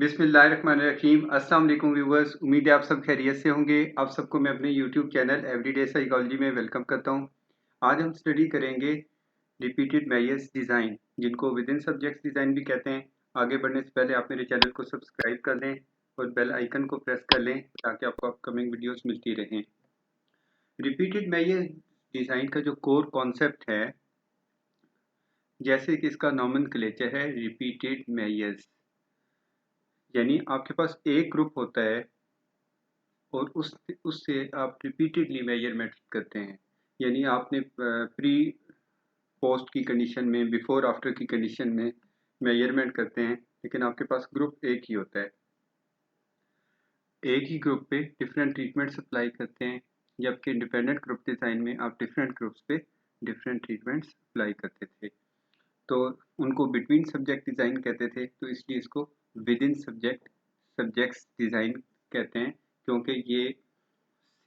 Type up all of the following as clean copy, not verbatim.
बिस्मिल्लाहिर्रहमानिर्रहीम। अस्सलाम वालेकुम व्यूवर्स, उम्मीद है आप सब खैरियत से होंगे। आप सबको मैं अपने यूट्यूब चैनल एवरीडे साइकोलॉजी में वेलकम करता हूं। आज हम स्टडी करेंगे रिपीटेड मेयर्स डिज़ाइन, जिनको विद इन सब्जेक्ट्स डिज़ाइन भी कहते हैं। आगे बढ़ने से पहले आप मेरे चैनल को सब्सक्राइब कर लें और बेल आइकन को प्रेस कर लें ताकि आपको अपकमिंग वीडियोस मिलती रहें। रिपीटेड मेयर्स डिज़ाइन का जो कोर कॉन्सेप्ट है, जैसे कि इसका नॉमेनक्लेचर है रिपीटेड मेयर्स, यानी आपके पास एक ग्रुप होता है और उससे आप रिपीटेडली मेजरमेंट करते हैं। यानी आपने प्री पोस्ट की कंडीशन में, बिफोर आफ्टर की कंडीशन में मेजरमेंट करते हैं, लेकिन आपके पास ग्रुप एक ही होता है। एक ही ग्रुप पे डिफरेंट ट्रीटमेंट्स अप्लाई करते हैं, जबकि इंडिपेंडेंट ग्रुप डिज़ाइन में आप डिफरेंट ग्रुप्स पे डिफरेंट ट्रीटमेंट्स अप्लाई करते थे। तो उनको बिटवीन सब्जेक्ट डिज़ाइन कहते थे, तो इसलिए इसको विद इन सब्जेक्ट्स डिज़ाइन कहते हैं, क्योंकि ये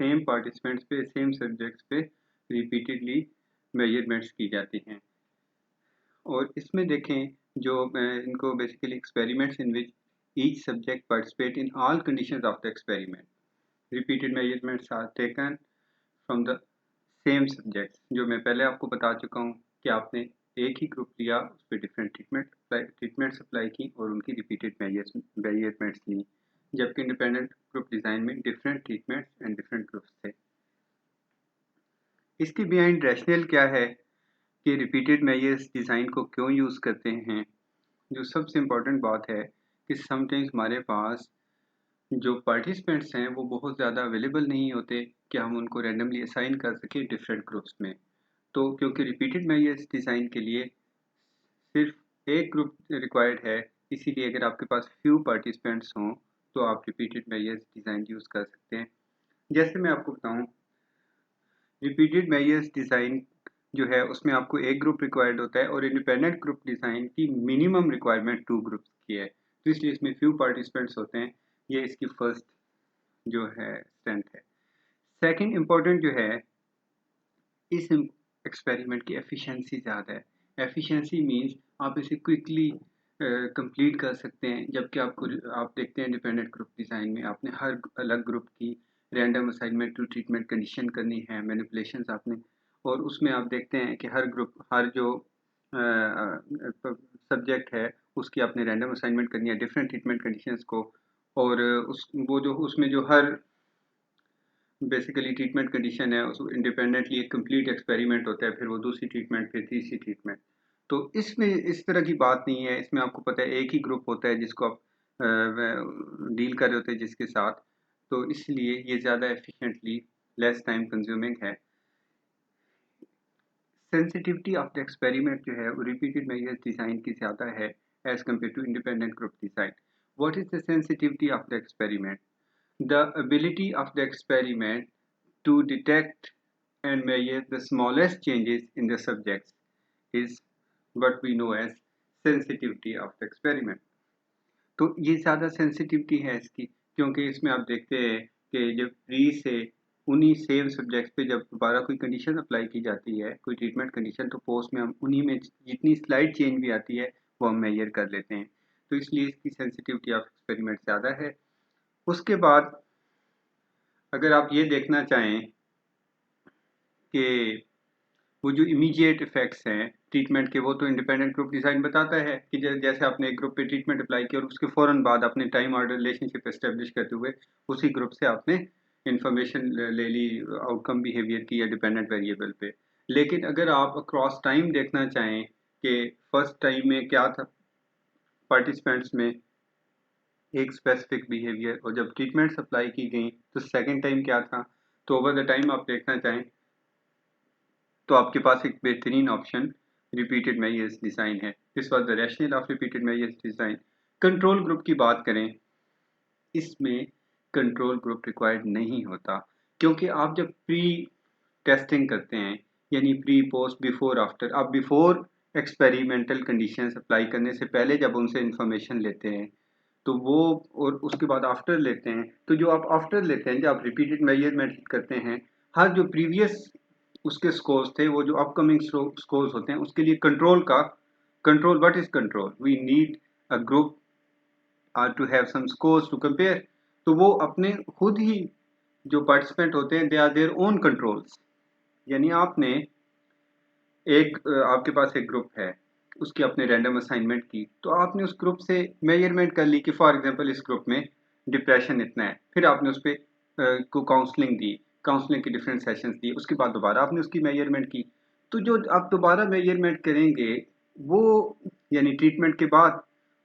सेम पार्टिसिपेंट्स पे, सेम सब्जेक्ट्स पे रिपीटेडली मेजरमेंट्स की जाती हैं। और इसमें देखें जो इनको basically experiments in which each subject participate in all conditions of the experiment. Repeated measurements are taken from the same subjects. जो मैं पहले आपको बता चुका हूँ कि आपने एक ही ग्रुप लिया, उस पर डिफरेंट ट्रीटमेंट्स अप्लाई की और उनकी रिपीटेड मेजरमेंट्स ली, जबकि इंडिपेंडेंट ग्रुप डिज़ाइन में different treatments and different groups थे। इसके बिहाइंड रैशनल क्या है कि रिपीटेड मेजर्स डिज़ाइन को क्यों यूज़ करते हैं। जो सबसे इम्पोर्टेंट बात है कि समटाइम्स हमारे पास जो पार्टिसिपेंट्स हैं वो बहुत ज़्यादा अवेलेबल नहीं होते कि हम उनको रैंडमली असाइन कर सकें डिफरेंट ग्रुप्स में। तो क्योंकि रिपीटेड मेजर्स डिज़ाइन के लिए सिर्फ एक ग्रुप रिक्वायर्ड है, इसीलिए अगर आपके पास फ्यू पार्टिसिपेंट्स हों तो आप रिपीटेड मेजर्स डिज़ाइन यूज़ कर सकते हैं। जैसे मैं आपको बताऊं, रिपीटेड मेजर्स डिज़ाइन जो है उसमें आपको एक ग्रुप रिक्वायर्ड होता है और इंडिपेंडेंट ग्रुप डिज़ाइन की मिनिमम रिक्वायरमेंट 2 ग्रुप्स की है, तो इसलिए इसमें फ्यू पार्टिसिपेंट्स होते हैं। ये इसकी फर्स्ट जो है स्ट्रेंथ है। सेकंड इम्पोर्टेंट जो है, इस एक्सपेरिमेंट की एफिशिएंसी ज़्यादा है। एफिशिएंसी मींस आप इसे क्विकली कंप्लीट कर सकते हैं, जबकि आप देखते हैं डिपेंडेंट ग्रुप डिज़ाइन में आपने हर अलग ग्रुप की random assignment to treatment condition करनी है, मैनिपुलेशंस आपने, और उसमें आप देखते हैं कि हर जो सब्जेक्ट है उसकी आपने रैंडम असाइनमेंट करनी है डिफरेंट ट्रीटमेंट कंडीशंस को, और उसमें जो हर बेसिकली ट्रीटमेंट कंडीशन है उस इंडिपेंडेंटली एक कंप्लीट एक्सपेरिमेंट होता है, फिर वो दूसरी ट्रीटमेंट, फिर तीसरी ट्रीटमेंट। तो इसमें इस तरह की बात नहीं है। इसमें आपको पता है एक ही ग्रुप होता है जिसको आप डील कर रहे होते हैं जिसके साथ, तो इसलिए ये ज़्यादा एफिशिएंटली लेस टाइम कंज्यूमिंग है। सेंसिटिविटी ऑफ द एक्सपेरिमेंट जो है वो रिपीटेड मेजर्स डिज़ाइन की ज़्यादा है as compare to independent group design. What is the sensitivity of the experiment? The ability of the experiment to detect and measure the smallest changes in the subjects is what we know as sensitivity of the experiment. तो ये ज़्यादा sensitivity है इसकी, क्योंकि इसमें आप देखते हैं कि जब प्री से उन्हीं सेम सब्जेक्ट्स पे जब दोबारा कोई कंडीशन अप्लाई की जाती है, कोई ट्रीटमेंट कंडीशन, तो पोस्ट में हम उन्हीं में जितनी स्लाइड चेंज भी आती है वो हम मेजर कर लेते हैं। तो इसलिए इसकी सेंसिटिविटी ऑफ एक्सपेरिमेंट ज़्यादा है। उसके बाद अगर आप ये देखना चाहें कि वो जो इमीडिएट इफेक्ट्स हैं ट्रीटमेंट के, वो तो इंडिपेंडेंट ग्रुप डिज़ाइन बताता है कि जैसे आपने एक ग्रुप पे ट्रीटमेंट अप्लाई किया और उसके फ़ौरन बाद आपने टाइम ऑर्डर रिलेशनशिप एस्टेब्लिश करते हुए उसी ग्रुप से आपने इंफॉर्मेशन ले ली आउटकम बिहेवियर की या डिपेंडेंट वेरिएबल पे। लेकिन अगर आप अक्रॉस टाइम देखना चाहें कि फर्स्ट टाइम में क्या था पार्टिसिपेंट्स में एक स्पेसिफिक बिहेवियर, और जब ट्रीटमेंट्स अप्लाई की गई तो सेकेंड टाइम क्या था, तो ओवर द टाइम आप देखना चाहें तो आपके पास एक बेहतरीन ऑप्शन रिपीटेड मेजर्स डिज़ाइन है। This was the rational of repeated measures design. Control group की बात करें, इसमें कंट्रोल ग्रुप रिक्वायर्ड नहीं होता, क्योंकि आप जब प्री टेस्टिंग करते हैं, यानी प्री पोस्ट बिफोर आफ्टर, आप बिफोर एक्सपेरिमेंटल कंडीशंस अप्लाई करने से पहले जब उनसे इंफॉर्मेशन लेते हैं तो वो, और उसके बाद आफ्टर लेते हैं, तो जो आप आफ्टर लेते हैं, जब आप रिपीटेड मेजरमेंट करते हैं, हर जो प्रीवियस उसके स्कोर्स थे, वो जो अपकमिंग स्कोर्स होते हैं उसके लिए control what is control, we need a group to have some scores to compare, तो वो अपने खुद ही जो पार्टिसिपेंट होते हैं, they are their own controls. यानी आपने आपके पास एक ग्रुप है, उसकी आपने रैंडम असाइनमेंट की, तो आपने उस ग्रुप से मेजरमेंट कर ली कि फॉर एग्जांपल इस ग्रुप में डिप्रेशन इतना है, फिर आपने उस पर को काउंसलिंग दी, काउंसलिंग के डिफरेंट सेशंस दिए, उसके बाद दोबारा आपने उसकी मेजरमेंट की। तो जो आप दोबारा मेजरमेंट करेंगे वो यानी ट्रीटमेंट के बाद,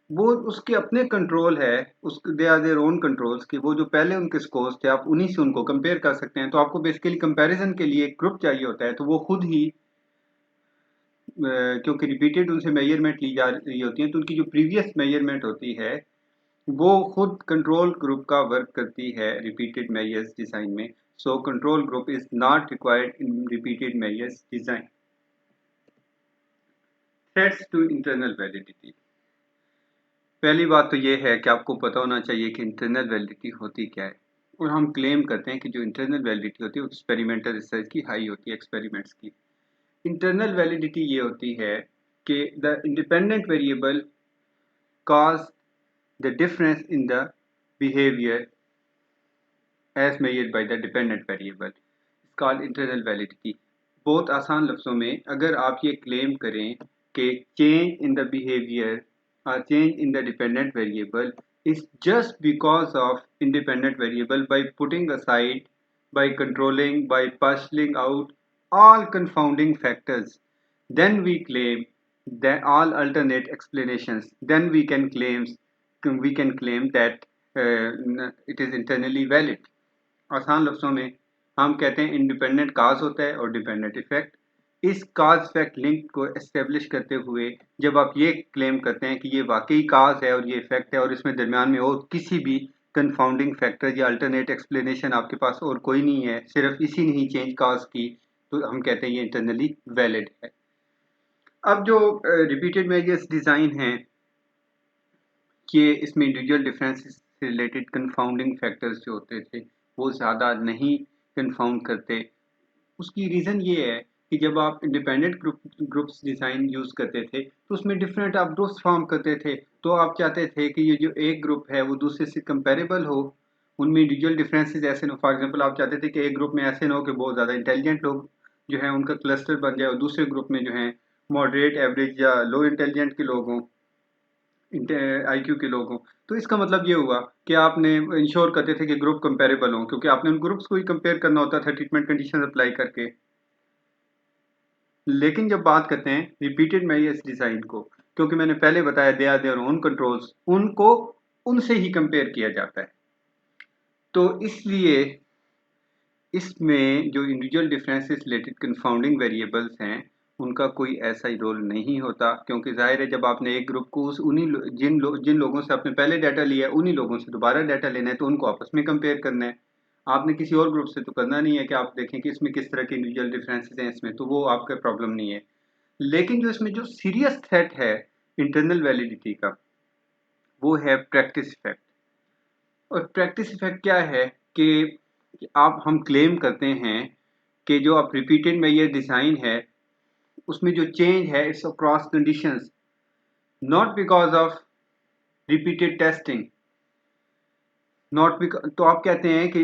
वो उसके अपने कंट्रोल है, उस they are their own controls कि वो जो पहले उनके स्कोर्स थे आप उन्हीं से उनको कंपेयर कर सकते हैं। तो आपको बेसिकली कंपैरिजन के लिए एक ग्रुप चाहिए होता है, तो वो खुद ही क्योंकि रिपीटेड उनसे मेजरमेंट ली जा रही होती है, तो उनकी जो प्रीवियस मेजरमेंट होती है वो खुद कंट्रोल ग्रुप का वर्क करती है रिपीटेड मेजर्स डिजाइन में। So control group is not required in repeated measures design. Threats to internal validity. पहली बात तो ये है कि आपको पता होना चाहिए कि इंटरनल वैलिडिटी होती क्या है, और हम क्लेम करते हैं कि जो इंटरनल वैलिडिटी होती है वो एक्सपेरिमेंटल रिसर्च की हाई होती है, एक्सपेरिमेंट्स की। इंटरनल वैलिडिटी ये होती है कि the independent variable cause the difference in the behavior as measured by the dependent variable is called internal validity. बहुत आसान लफ्ज़ों में अगर आप ये क्लेम करें कि change in the behavior or change in the dependent variable is just because of independent variable, by putting aside, by controlling, by parceling out all confounding factors, then we claim that all alternate explanations, then we can claim that it is internally valid. आसान लफ्ज़ों में हम कहते हैं independent काज होता है और dependent effect. इस काज इफेक्ट लिंक को एस्टेब्लिश करते हुए जब आप ये क्लेम करते हैं कि ये वाकई काज है और ये इफेक्ट है और इसमें दरमियान में और किसी भी कंफाउंडिंग फैक्टर या अल्टरनेट एक्सप्लेनेशन आपके पास और कोई नहीं है, सिर्फ इसी ने ही चेंज काज की, तो हम कहते हैं ये इंटरनली वैलिड है। अब जो रिपीटेड मेजर्स डिज़ाइन हैं कि इसमें इंडिविजुअल डिफरेंसेस से रिलेटेड कंफाउंडिंग फैक्टर्स जो होते थे वो ज़्यादा नहीं कंफाउंड करते। उसकी रीज़न ये है कि जब आप इंडिपेंडेंट ग्रुप्स डिज़ाइन यूज़ करते थे तो उसमें डिफरेंट आप ग्रुप्स फॉर्म करते थे, तो आप चाहते थे कि ये जो एक ग्रुप है वो दूसरे से कंपेरेबल हो, उनमें इंडिविजुअल डिफरेंसेस ऐसे न हो। फॉर एग्जांपल आप चाहते थे कि एक ग्रुप में ऐसे ना हो कि बहुत ज़्यादा इंटेलिजेंट लोग जो हैं उनका क्लस्टर बन जाए और दूसरे ग्रुप में जो हैं मॉडरेट, एवरेज या लो इंटेलिजेंट के लोग हों, आईक्यू के लोग हों। तो इसका मतलब ये हुआ कि आपने इंश्योर करते थे कि ग्रुप कंपेरेबल हों, क्योंकि आपने उन ग्रुप्स को ही कंपेयर करना होता था ट्रीटमेंट कंडीशन अप्लाई करके। लेकिन जब बात करते हैं रिपीटेड मेजर्स डिज़ाइन को, क्योंकि मैंने पहले बताया they are their own controls, उनको उनसे ही कंपेयर किया जाता है, तो इसलिए इसमें जो individual differences related confounding variables हैं उनका कोई ऐसा ही रोल नहीं होता, क्योंकि जाहिर है जब आपने एक ग्रुप को जिन लोगों से आपने पहले डाटा लिया है उन्हीं लोगों से दोबारा डाटा लेना है, तो उनको आपस में कंपेयर करना है। आपने किसी और ग्रुप से तो करना नहीं है कि आप देखें कि इसमें किस तरह के इंडिविजुअल डिफरेंसेस हैं इसमें, तो वो आपका प्रॉब्लम नहीं है। लेकिन जो इसमें जो सीरियस थ्रेट है इंटरनल वैलिडिटी का वो है प्रैक्टिस इफेक्ट। और प्रैक्टिस इफेक्ट क्या है कि हम क्लेम करते हैं कि जो आप रिपीटेड मेजर डिज़ाइन है उसमें जो चेंज है it's across conditions, not because of repeated testing, तो आप कहते हैं कि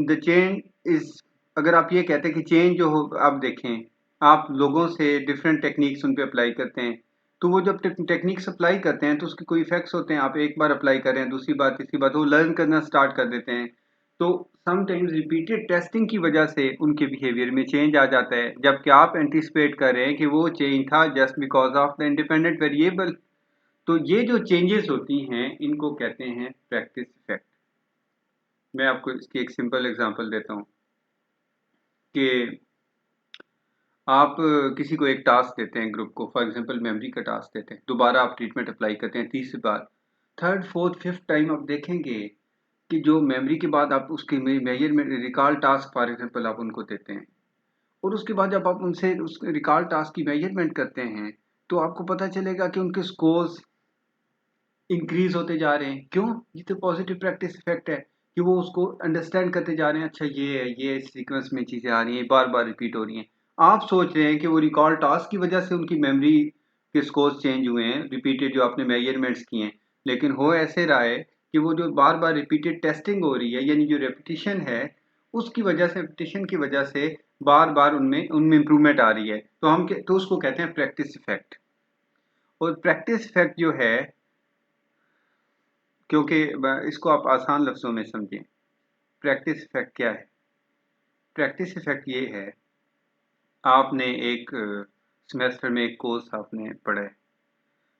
द चेंज इज, अगर आप ये कहते हैं कि चेंज जो हो, आप देखें आप लोगों से डिफरेंट टेक्निक्स उन पे अप्लाई करते हैं, तो वो जब टेक्निक्स अप्लाई करते हैं तो उसके कोई इफेक्ट्स होते हैं। आप एक बार अप्लाई कर रहे हैं, दूसरी बार, तीसरी बार, वो लर्न करना स्टार्ट कर देते हैं, तो समटाइम्स रिपीटेड टेस्टिंग की वजह से उनके बिहेवियर में चेंज आ जाता है, जबकि आप एंटिसिपेट कर रहे हैं कि वो चेंज था just because of the independent variable. तो ये जो चेंजेस होती हैं इनको कहते हैं प्रैक्टिस इफेक्ट। मैं आपको इसकी एक सिंपल एग्जांपल देता हूँ कि आप किसी को एक टास्क देते हैं ग्रुप को, फॉर एग्जांपल मेमोरी का टास्क देते हैं, दोबारा आप ट्रीटमेंट अप्लाई करते हैं, तीसरी बार, थर्ड, फोर्थ, फिफ्थ टाइम आप देखेंगे कि जो मेमोरी के बाद आप उसकी measurement recall task for example आप उनको देते हैं, और उसके बाद जब आप उनसे उस रिकॉल टास्क की मेजरमेंट करते हैं तो आपको पता चलेगा कि उनके स्कोर्स इंक्रीज होते जा रहे हैं। क्यों? ये तो पॉजिटिव प्रैक्टिस इफेक्ट है कि वो उसको अंडरस्टैंड करते जा रहे हैं, अच्छा ये है, ये सीक्वेंस में चीज़ें आ रही हैं, बार बार रिपीट हो रही हैं। आप सोच रहे हैं कि वो रिकॉल टास्क की वजह से उनकी मेमोरी के स्कोर्स चेंज हुए हैं, रिपीटेड जो आपने मेजरमेंट्स किए हैं, लेकिन हो ऐसे रहा है कि वो जो बार बार रिपीटेड टेस्टिंग हो रही है, यानी जो रेपिटेशन है उसकी वजह से, रेपिटेशन की वजह से बार बार उनमें उनमें इम्प्रूवमेंट आ रही है, तो उसको कहते हैं प्रैक्टिस इफेक्ट। और प्रैक्टिस इफेक्ट जो है, क्योंकि इसको आप आसान लफ्ज़ों में समझें, प्रैक्टिस इफेक्ट क्या है? प्रैक्टिस इफेक्ट ये है, आपने एक सेमेस्टर में एक कोर्स आपने पढ़ा है,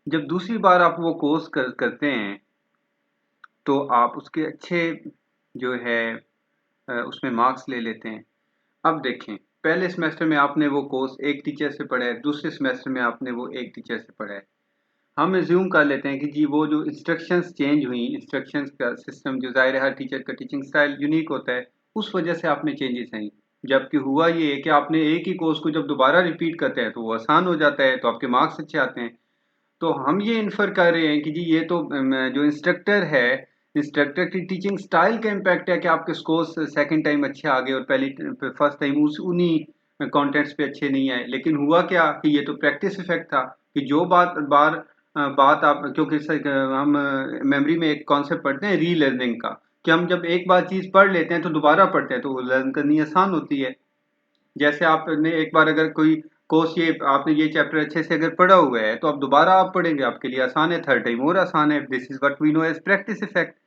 जब दूसरी बार आप वो कोर्स करते हैं तो आप उसके अच्छे जो है उसमें मार्क्स ले लेते हैं। अब देखें, पहले सेमेस्टर में आपने वो कोर्स एक टीचर से पढ़ा है, दूसरे सेमेस्टर में आपने वो एक टीचर से पढ़ा है। हम एज्यूम कर लेते हैं कि जी वो जो इंस्ट्रक्शंस चेंज हुई, इंस्ट्रक्शंस का सिस्टम जो ज़ाहिर है हर टीचर का टीचिंग स्टाइल यूनिक होता है, उस वजह से आप में चेंजेस आई। जबकि हुआ ये है कि आपने एक ही कोर्स को जब दोबारा रिपीट करते हैं तो वो आसान हो जाता है, तो आपके मार्क्स अच्छे आते हैं। तो हम ये इन्फर कर रहे हैं कि जी ये तो जो इंस्ट्रक्टर है, इंस्ट्रक्टर की टीचिंग स्टाइल का इम्पैक्ट है कि आपके स्कोर्स सेकंड टाइम अच्छे आ गए और पहली फर्स्ट टाइम उस उन्हीं कॉन्टेंट्स पे अच्छे नहीं आए। लेकिन हुआ क्या कि ये तो प्रैक्टिस इफेक्ट था कि जो बात आप, क्योंकि हम मेमोरी में एक कॉन्सेप्ट पढ़ते हैं री लर्निंग का, कि हम जब एक बार चीज़ पढ़ लेते हैं तो दोबारा पढ़ते हैं तो वो लर्न करनी आसान होती है। जैसे आपने एक बार अगर कोई कोर्स, ये आपने ये चैप्टर अच्छे से अगर पढ़ा हुआ है तो अब दोबारा आप पढ़ेंगे, आपके लिए आसान है, थर्ड टाइम और आसान है। This is what we know as practice effect.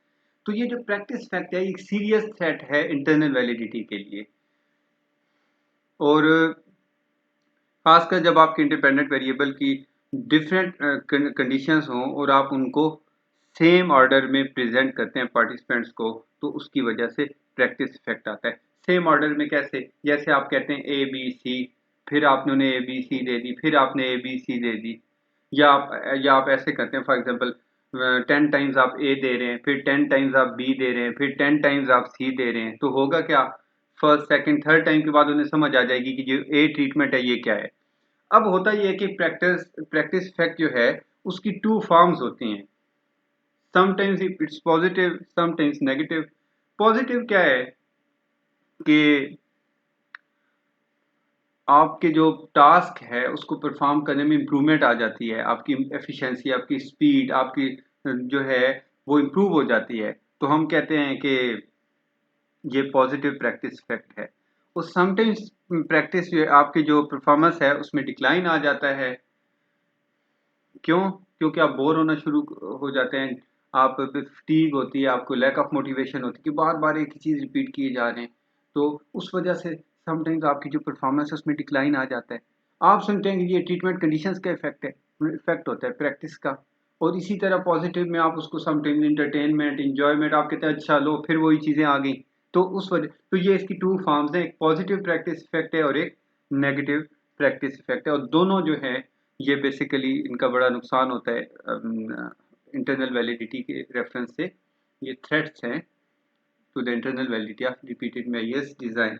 तो ये जो प्रैक्टिस इफेक्ट है एक सीरियस थ्रेट है इंटरनल वैलिडिटी के लिए। और खासकर जब आपके इंडिपेंडेंट वेरिएबल की डिफरेंट कंडीशंस हों और आप उनको सेम ऑर्डर में प्रेजेंट करते हैं पार्टिसिपेंट्स को, तो उसकी वजह से प्रैक्टिस इफेक्ट आता है। सेम ऑर्डर में कैसे? जैसे आप कहते हैं ए बी सी, फिर आपने उन्हें ए बी सी दे दी, फिर आपने ए बी सी दे दी, या आप ऐसे करते हैं, फॉर एग्जांपल 10 टाइम्स आप ए दे रहे हैं, फिर 10 टाइम्स आप बी दे रहे हैं, फिर 10 टाइम्स आप सी दे रहे हैं, तो होगा क्या? फर्स्ट सेकंड थर्ड टाइम के बाद उन्हें समझ आ जाएगी कि जो ए ट्रीटमेंट है ये क्या है। अब होता ये है कि प्रैक्टिस प्रैक्टिस इफेक्ट जो है उसकी टू फॉर्म्स होती हैं, sometimes it's positive, sometimes negative. Positive क्या है कि आपके जो टास्क है उसको परफॉर्म करने में इम्प्रूवमेंट आ जाती है, आपकी एफिशिएंसी, आपकी स्पीड, आपकी जो है वो इम्प्रूव हो जाती है, तो हम कहते हैं कि ये पॉजिटिव प्रैक्टिस इफेक्ट है। और समटाइम्स प्रैक्टिस जो आपकी जो परफॉर्मेंस है उसमें डिक्लाइन आ जाता है। क्यों? क्योंकि आप बोर होना शुरू हो जाते हैं, आप पे फटीग होती है, आपको लैक ऑफ मोटिवेशन होती है कि बार-बार एक ही चीज़ रिपीट किए जा रहे हैं। तो उस वजह से समटाइम्स आपकी जो परफॉर्मेंस है उसमें डिक्लाइन आ जाता है। आप सुनते हैं कि ये ट्रीटमेंट कंडीशंस का इफ़ेक्ट है, इफ़ेक्ट होता है प्रैक्टिस का। और इसी तरह पॉजिटिव में आप उसको समटाइम्स एंटरटेनमेंट, एन्जॉयमेंट, आप कहते हैं अच्छा लो फिर वही चीज़ें आ गई। तो उस वजह, तो ये इसकी 2 फॉर्म्स हैं, एक पॉजिटिव प्रैक्टिस इफ़ेक्ट है और एक नेगेटिव प्रैक्टिस इफ़ेक्ट है, और दोनों जो है ये बेसिकली इनका बड़ा नुकसान होता है इंटरनल वैलिडिटी के रेफरेंस से। ये थ्रेट्स हैं to the internal validity of repeated measures design.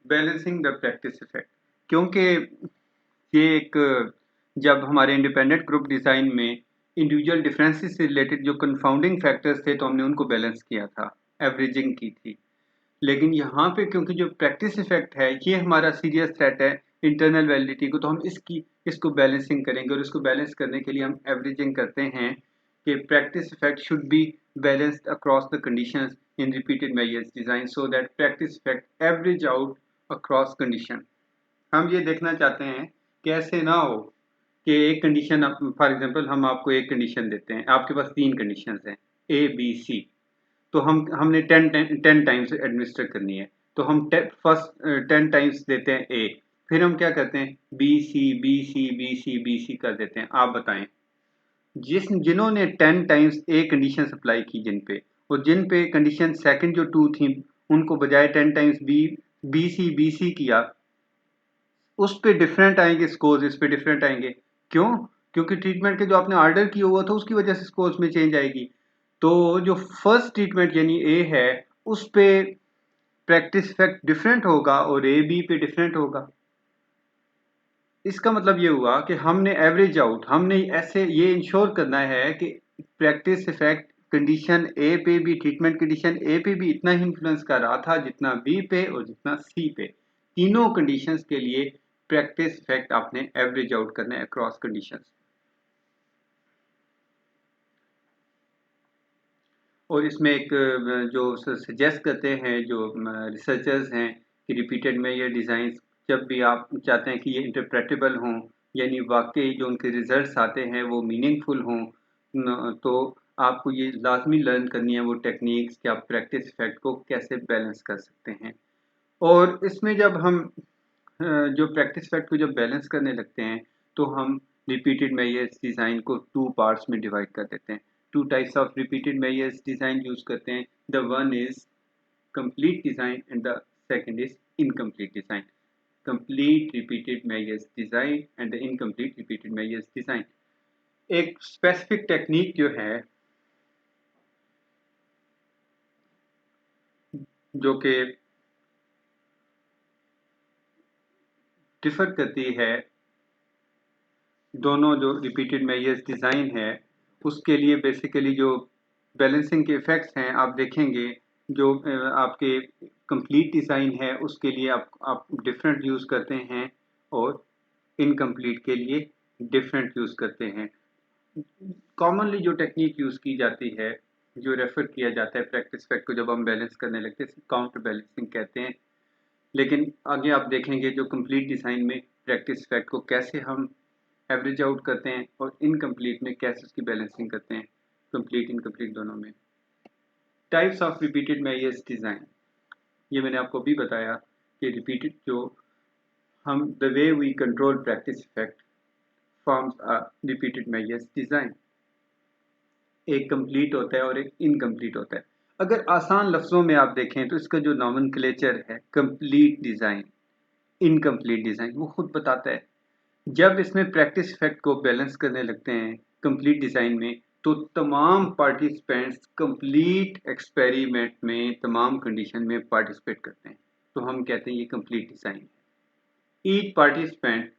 Balancing the practice effect, क्योंकि ये एक, जब हमारे इंडिपेंडेंट ग्रुप डिजाइन में इंडिविजुअल डिफरेंसेस से रिलेटेड जो कंफाउंडिंग फैक्टर्स थे तो हमने उनको बैलेंस किया था, एवरेजिंग की थी। लेकिन यहाँ पे क्योंकि जो प्रैक्टिस इफेक्ट है ये हमारा सीरियस थ्रेट है इंटरनल वैलिडिटी को, तो हम इसको बैलेंसिंग करेंगे, और इसको बैलेंस करने के लिए हम एवरेजिंग करते हैं कि practice effect should be balanced across the conditions in repeated measures design so that practice effect average out across condition. हम ये देखना चाहते हैं कि ऐसे ना हो कि एक कंडीशन, फॉर एग्जांपल हम आपको एक कंडीशन देते हैं, आपके पास 3 कंडीशंस हैं ए बी सी, तो हमने 10 टाइम्स एडमिनिस्टर करनी है, तो हम फर्स्ट 10 टाइम्स देते हैं ए, फिर हम क्या करते हैं B C B C B C B C कर देते हैं। आप बताएं, जिन्होंने 10 टाइम्स ए कंडीशन अप्लाई की जिन पे, और जिन पे कंडीशन सेकंड जो 2 थी उनको बजाय 10 टाइम्स बी सी किया, उस पे डिफरेंट आएंगे स्कोर्स, इस पे डिफरेंट आएंगे। क्यों? क्योंकि ट्रीटमेंट के जो आपने ऑर्डर किया हुआ था उसकी वजह से स्कोर्स में चेंज आएगी। तो जो फर्स्ट ट्रीटमेंट यानी ए है उस पे प्रैक्टिस इफेक्ट डिफरेंट होगा और ए बी पे डिफरेंट होगा। इसका मतलब ये हुआ कि हमने एवरेज आउट, हमने ऐसे ये इंश्योर करना है कि प्रैक्टिस इफेक्ट कंडीशन ए पे भी, ट्रीटमेंट कंडीशन ए पे भी इतना ही इन्फ्लुएंस कर रहा था जितना बी पे और जितना सी पे। तीनों कंडीशंस के लिए प्रैक्टिस इफेक्ट आपने एवरेज आउट करना है अक्रॉस कंडीशंस। और इसमें एक जो सजेस्ट करते हैं जो रिसर्चर्स हैं कि रिपीटेड में ये डिज़ाइन जब भी आप चाहते हैं कि ये इंटरप्रेटेबल हों, यानी वाकई जो उनके रिजल्ट्स आते हैं वो मीनिंगफुल हों, तो आपको ये लाजमी लर्न करनी है वो टेक्निक्स कि आप प्रैक्टिस इफेक्ट को कैसे बैलेंस कर सकते हैं। और इसमें जब हम जो प्रैक्टिस इफेक्ट को जब बैलेंस करने लगते हैं तो हम रिपीटेड मेजर्स डिज़ाइन को टू पार्ट्स में डिवाइड कर देते हैं। Two types of repeated measures design use करते हैं। The one is complete design and the second is incomplete design. Complete repeated measures design and the incomplete repeated measures design. एक specific technique जो है जो कि डिफर करती है दोनों जो रिपीटेड मेजर्स डिज़ाइन है उसके लिए बेसिकली जो बैलेंसिंग के इफ़ेक्ट्स हैं आप देखेंगे जो आपके कंप्लीट डिज़ाइन है उसके लिए आप डिफरेंट यूज़ करते हैं और इनकम्प्लीट के लिए डिफरेंट यूज़ करते हैं। कॉमनली जो टेक्निक यूज़ की जाती है जो रेफ़र किया जाता है प्रैक्टिस इफेक्ट को जब हम बैलेंस करने लगते हैं काउंटर बैलेंसिंग कहते हैं। लेकिन आगे आप देखेंगे जो कंप्लीट डिज़ाइन में प्रैक्टिस इफेक्ट को कैसे हम एवरेज आउट करते हैं और इनकम्प्लीट में कैसे उसकी बैलेंसिंग करते हैं, कंप्लीट इनकम्प्लीट दोनों में। Types of repeated measures design, ये मैंने आपको भी बताया कि रिपीटेड जो हम the way we control practice effect forms a repeated measures design. एक कंप्लीट होता है और एक इनकम्प्लीट होता है। अगर आसान लफ्ज़ों में आप देखें तो इसका जो नॉमेनक्लेचर है कंप्लीट डिज़ाइन, इनकम्प्लीट डिज़ाइन, वो खुद बताता है। जब इसमें प्रैक्टिस इफेक्ट को बैलेंस करने लगते हैं कंप्लीट डिज़ाइन में तो तमाम पार्टिसिपेंट्स कंप्लीट एक्सपेरिमेंट में तमाम कंडीशन में पार्टिसिपेट करते हैं, तो हम कहते हैं ये कंप्लीट डिज़ाइन है। Each participant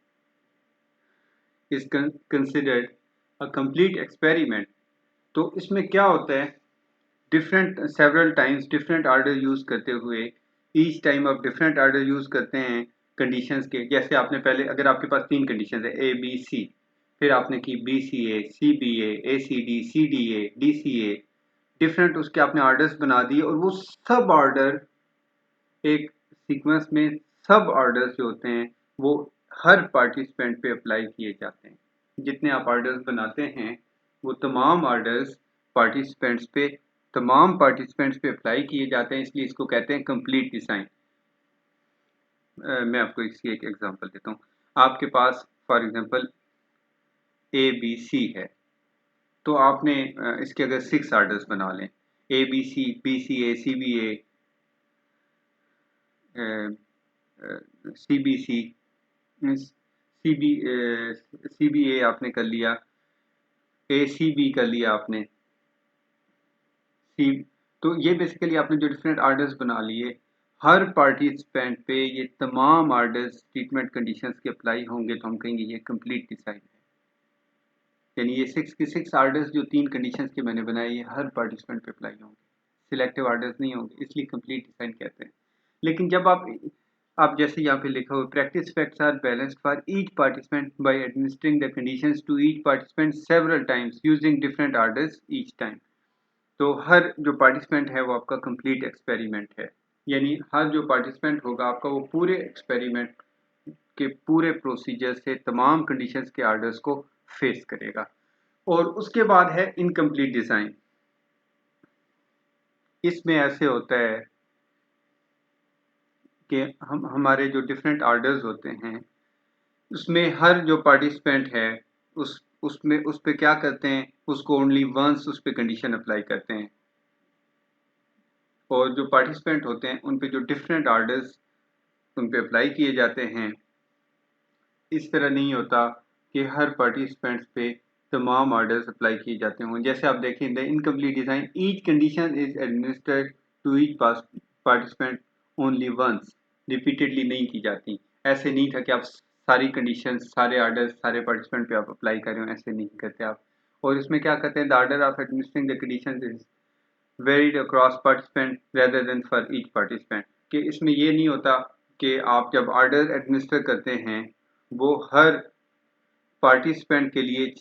is considered a complete experiment. तो इसमें क्या होता है, different several times different order use करते हुए ईच टाइम आप डिफरेंट आर्डर यूज़ करते हैं कंडीशंस के। जैसे आपने पहले अगर आपके पास 3 कंडीशंस है ए बी सी, फिर आपने की B C A C D A D C A, different उसके आपने आर्डर्स बना दिए और वो सब आर्डर एक सीक्वेंस में सब आर्डर्स जो होते हैं वो हर पार्टिसिपेंट पे अप्लाई किए जाते हैं। जितने आप आर्डर्स बनाते हैं वो तमाम पार्टिसिपेंट्स पे अप्लाई किए जाते हैं, इसलिए इसको कहते हैं कंप्लीट डिज़ाइन। मैं आपको इसकी एक एग्जांपल देता हूँ। आपके पास for example A B C है, तो आपने इसके अगर 6 आर्डर्स बना लें A B C A C B A C B C C B A आपने कर लिया, ए सी बी कर लिया आपने सी, तो ये बेसिकली आपने जो डिफरेंट आर्डर्स बना लिए हर पार्टिसिपेंट पे ये तमाम आर्डर्स ट्रीटमेंट कंडीशंस के अप्लाई होंगे तो हम कहेंगे ये कंप्लीट डिज़ाइन है। यानी ये 6 के 6 आर्डर्स जो 3 कंडीशंस के मैंने बनाए ये हर पार्टिसिपेंट पे अप्लाई होंगे, सिलेक्टिव आर्डर्स नहीं होंगे, इसलिए कंप्लीट डिज़ाइन कहते हैं। लेकिन जब आप जैसे यहाँ पे लिखा हुआ practice effects are balanced for each participant by administering the conditions to each participant several times using different orders each time. तो हर जो पार्टिसिपेंट है वो आपका कंप्लीट एक्सपेरिमेंट है, यानी हर जो पार्टिसिपेंट होगा आपका वो पूरे एक्सपेरिमेंट के पूरे प्रोसीजर से तमाम कंडीशंस के आर्डर्स को फेस करेगा। और उसके बाद है इनकम्प्लीट डिज़ाइन। इसमें ऐसे होता है कि हमारे जो डिफरेंट आर्डर्स होते हैं उसमें हर जो पार्टिसिपेंट है उसमें उस पे क्या करते हैं, उसको ओनली वंस उस पे कंडीशन अप्लाई करते हैं। और जो पार्टिसिपेंट होते हैं उन पे जो डिफरेंट आर्डर्स उन पे अप्लाई किए जाते हैं, इस तरह नहीं होता कि हर पार्टिसिपेंट्स पे तमाम आर्डर्स अप्लाई किए जाते हों। जैसे आप देखें the incomplete design each condition is administered to each participant only once, repeatedly नहीं की जाती। ऐसे नहीं था कि आप सारी कंडीशंस सारे आर्डर्स सारे पार्टिसिपेंट पे आप अप्लाई कर रहे हो, ऐसे नहीं करते आप। और इसमें क्या करते हैं, the order of administering the conditions is varied across participant rather than for each participant, कि इसमें ये नहीं होता कि आप जब आर्डर एडमिनिस्टर करते हैं वो हर पार्टिसिपेंट के लिए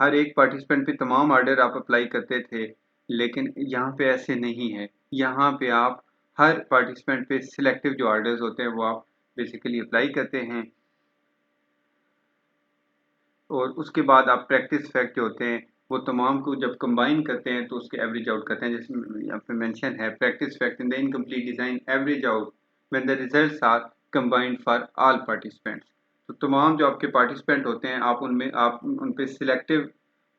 हर एक पार्टिसिपेंट पे तमाम आर्डर आप अप्लाई करते थे, लेकिन यहाँ पे ऐसे नहीं है। यहाँ पे आप हर पार्टिसिपेंट पे सिलेक्टिव जो ऑर्डर्स होते हैं वो आप बेसिकली अप्लाई करते हैं और उसके बाद आप प्रैक्टिस फैक्ट जो होते हैं वो तमाम को जब कंबाइन करते हैं तो उसके एवरेज आउट करते हैं। जैसे यहाँ पे मेंशन है practice fact in the incomplete design average out when the results are combined for all participants. तो तमाम जो आपके पार्टिसिपेंट होते हैं आप उन पे सिलेक्टिव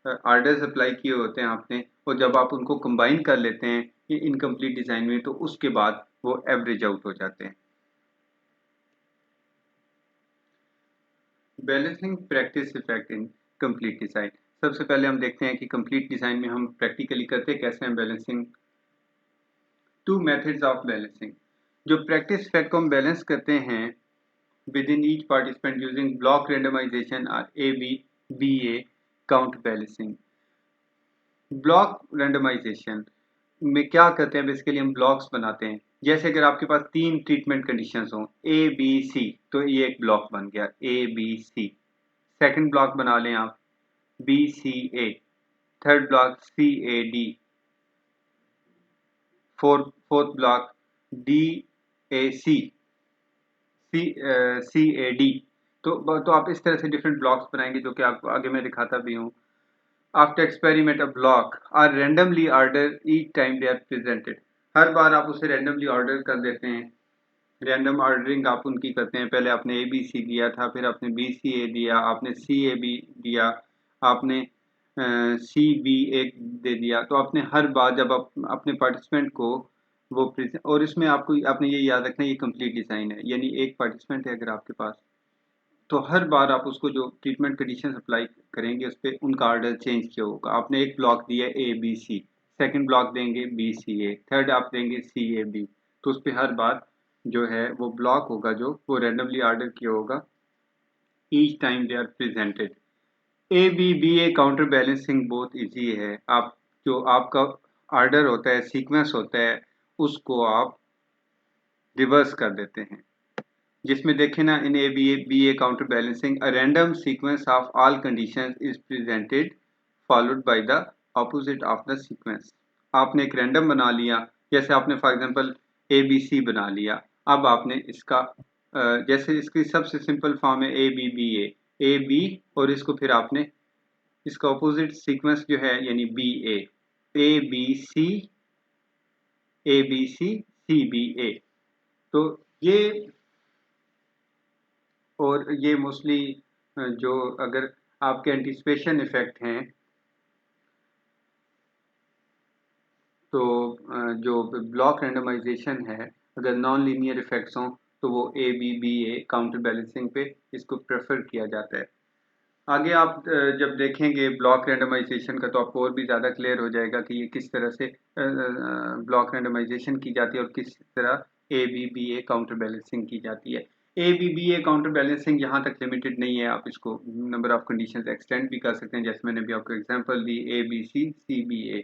ऑर्डर्स अप्लाई किए होते हैं आपने, और जब आप उनको कंबाइन कर लेते हैं ये इनकम्प्लीट डिज़ाइन में तो उसके बाद वो एवरेज आउट हो जाते हैं। Balancing practice effect in complete design. सबसे पहले हम देखते हैं कि कंप्लीट डिज़ाइन में हम प्रैक्टिकली करते कैसे हैं balancing. Two methods of balancing. जो प्रैक्टिस इफेक्ट को हम बैलेंस करते हैं within each participant using block randomization और ABBA count balancing. Block randomization में क्या करते हैं, बेसिकली हम ब्लॉक्स बनाते हैं। जैसे अगर आपके पास 3 ट्रीटमेंट कंडीशंस हों ABC, तो ये एक ब्लॉक बन गया ABC। सेकंड ब्लॉक बना लें आप BCA, third block CAD, fourth block DAC, CAD। तो आप इस तरह से डिफरेंट ब्लॉक्स बनाएंगे जो कि आपको आगे मैं दिखाता भी हूँ। After experiment a block are randomly order each time they are presented. हर बार आप उसे रैंडमली ऑर्डर कर देते हैं। रैंडम ऑर्डरिंग आप उनकी करते हैं। पहले आपने ABC दिया था, फिर आपने BCA दिया, आपने CAB दिया, आपने CBA दे दिया। तो आपने हर बार जब आप अपने पार्टिसिपेंट को वो और इसमें आपने ये याद रखना ये कंप्लीट डिज़ाइन है, यानी एक पार्टिसिपेंट है अगर आपके पास, तो हर बार आप उसको जो ट्रीटमेंट कंडीशंस अप्लाई करेंगे उस पर उनका ऑर्डर चेंज किया होगा। आपने एक ब्लॉक दिया ABC, सेकंड ब्लॉक देंगे BCA, थर्ड आप देंगे CAB। तो उस पर हर बार जो है वो ब्लॉक होगा जो वो रैंडमली ऑर्डर किया होगा each time they are presented. ABBA counter balancing बहुत इजी है। आप जो आपका ऑर्डर होता है, सीक्वेंस होता है, उसको आप रिवर्स कर देते हैं। जिसमें देखें ना, इन ABBA counter balancing a random sequence of all conditions is presented followed by the opposite of the sequence. आपने एक रैंडम बना लिया, जैसे आपने फॉर एग्जांपल ABC बना लिया। अब आपने इसका जैसे इसकी सबसे सिंपल फॉर्म है ABBA, AB, और इसको फिर आपने इसका ऑपोजिट सीक्वेंस जो है यानी BA, ABC, ABC, CBA। तो ये और ये मोस्टली जो अगर आपके एंटीसिपेशन इफेक्ट हैं तो जो ब्लॉक रैंडमाइजेशन है, अगर नॉन लीनियर इफेक्ट्स हों तो वो ABBA काउंटर बैलेंसिंग पे इसको प्रेफर किया जाता है। आगे आप जब देखेंगे ब्लॉक रैंडमाइजेशन का तो आपको और भी ज़्यादा क्लियर हो जाएगा कि ये किस तरह से ब्लॉक रैंडमाइजेशन की जाती है और किस तरह ABBA काउंटर बैलेंसिंग की जाती है। ABBA काउंटर बैलेंसिंग यहाँ तक लिमिटेड नहीं है, आप इसको नंबर ऑफ कंडीशंस एक्सटेंड भी कर सकते हैं, जैसे मैंने भी आपको example the ABC, CBA।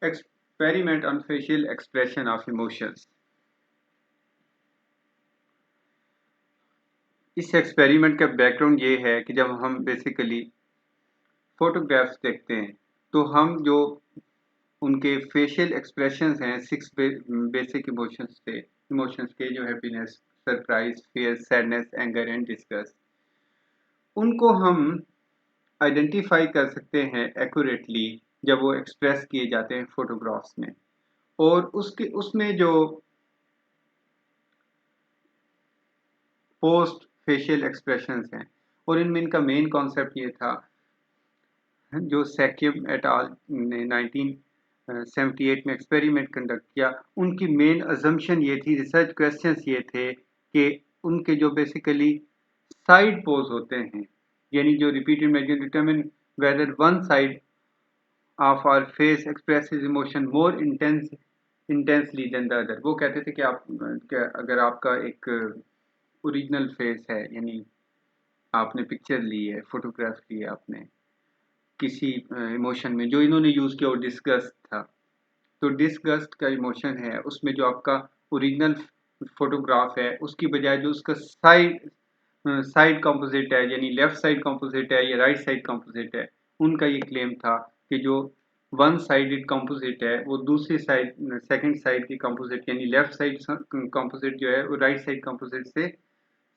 Experiment on facial expression of emotions. इस एक्सपेरिमेंट का बैकग्राउंड ये है कि जब हम बेसिकली फोटोग्राफ्स देखते हैं तो हम जो उनके फेशियल एक्सप्रेशंस हैं 6 बेसिक इमोशंस के जो happiness, surprise, fear, sadness, anger and disgust, उनको हम आइडेंटिफाई कर सकते हैं एक्यूरेटली जब वो एक्सप्रेस किए जाते हैं फोटोग्राफ्स में। और उसमें जो पोस्ट फेशियल एक्सप्रेशंस हैं, और इनमें इनका मेन कॉन्सेप्ट ये था जो सैकियम एट आल ने 1978 में एक्सपेरिमेंट कंडक्ट किया। उनकी मेन अजम्पशन ये थी, रिसर्च क्वेश्चंस ये थे कि उनके जो बेसिकली साइड पोज होते हैं, यानी जो repeated measure determine whether one side of our face expresses emotion more intensely than the other. वो कहते थे कि अगर आपका एक ओरिजिनल फेस है, यानी आपने पिक्चर ली है, फोटोग्राफ ली है आपने किसी इमोशन में, जो इन्होंने यूज़ किया वो डिस्गस्ट था। तो डिस्गस्ट का इमोशन है, उसमें जो आपका ओरिजिनल फोटोग्राफ है उसकी बजाय जो उसका साइड कंपोजिट है, यानी लेफ्ट साइड कंपोजिट है या राइट साइड कंपोजिट है, उनका ये क्लेम था कि जो वन साइडेड कंपोजिट है वो दूसरी साइड सेकंड साइड की कंपोजिट यानी लेफ्ट साइड कंपोजिट जो है वो राइट साइड कंपोजिट से